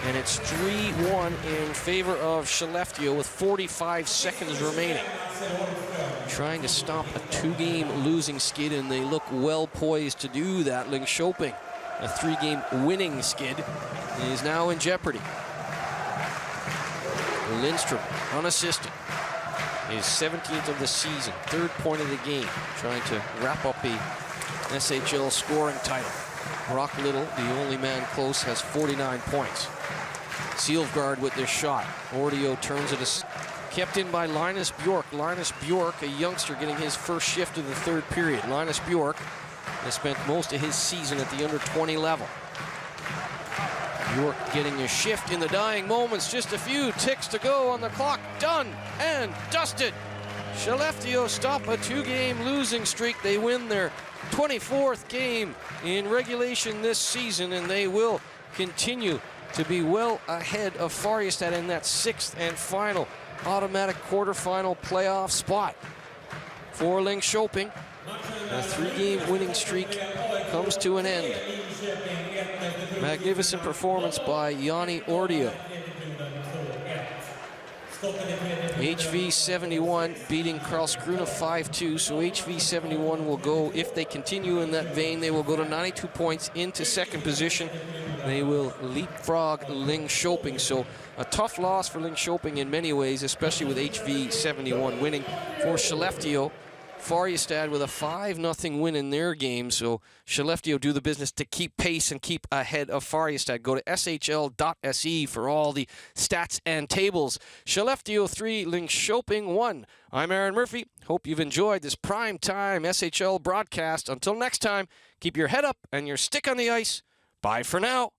and it's 3-1 in favor of Skellefteå with 45 seconds remaining. Trying to stop a 2-game losing skid, and they look well poised to do that. Linköping, a 3-game winning skid, is now in jeopardy. Lindstrom, unassisted, his 17th of the season, 3rd point of the game, trying to wrap up a SHL scoring title. Brock Little, the only man close, has 49 points. Sealfgaard with this shot. Ordio turns it, kept in by Linus Bjork. Linus Bjork, a youngster, getting his first shift of the 3rd period. Linus Bjork has spent most of his season at the under-20 level. Bjork getting a shift in the dying moments. Just a few ticks to go on the clock. Done and dusted. Skellefteå stop a 2-game losing streak. They win their 24th game in regulation this season, and they will continue to be well ahead of Färjestad in that 6th and final automatic quarterfinal playoff spot. For Linköping, a 3-game winning streak comes to an end. Magnificent performance by Jani Ordio. HV71 beating Karlskrona 5-2, so HV71 will go, if they continue in that vein, they will go to 92 points into 2nd position. They will leapfrog Linköping, so a tough loss for Linköping in many ways, especially with HV71 winning. For Skellefteå, Färjestad with a 5-0 win in their game, so Skellefteå do the business to keep pace and keep ahead of Färjestad. Go to shl.se for all the stats and tables. Skellefteå 3, Linköping 1. I'm Aaron Murphy. Hope you've enjoyed this prime-time SHL broadcast. Until next time, keep your head up and your stick on the ice. Bye for now.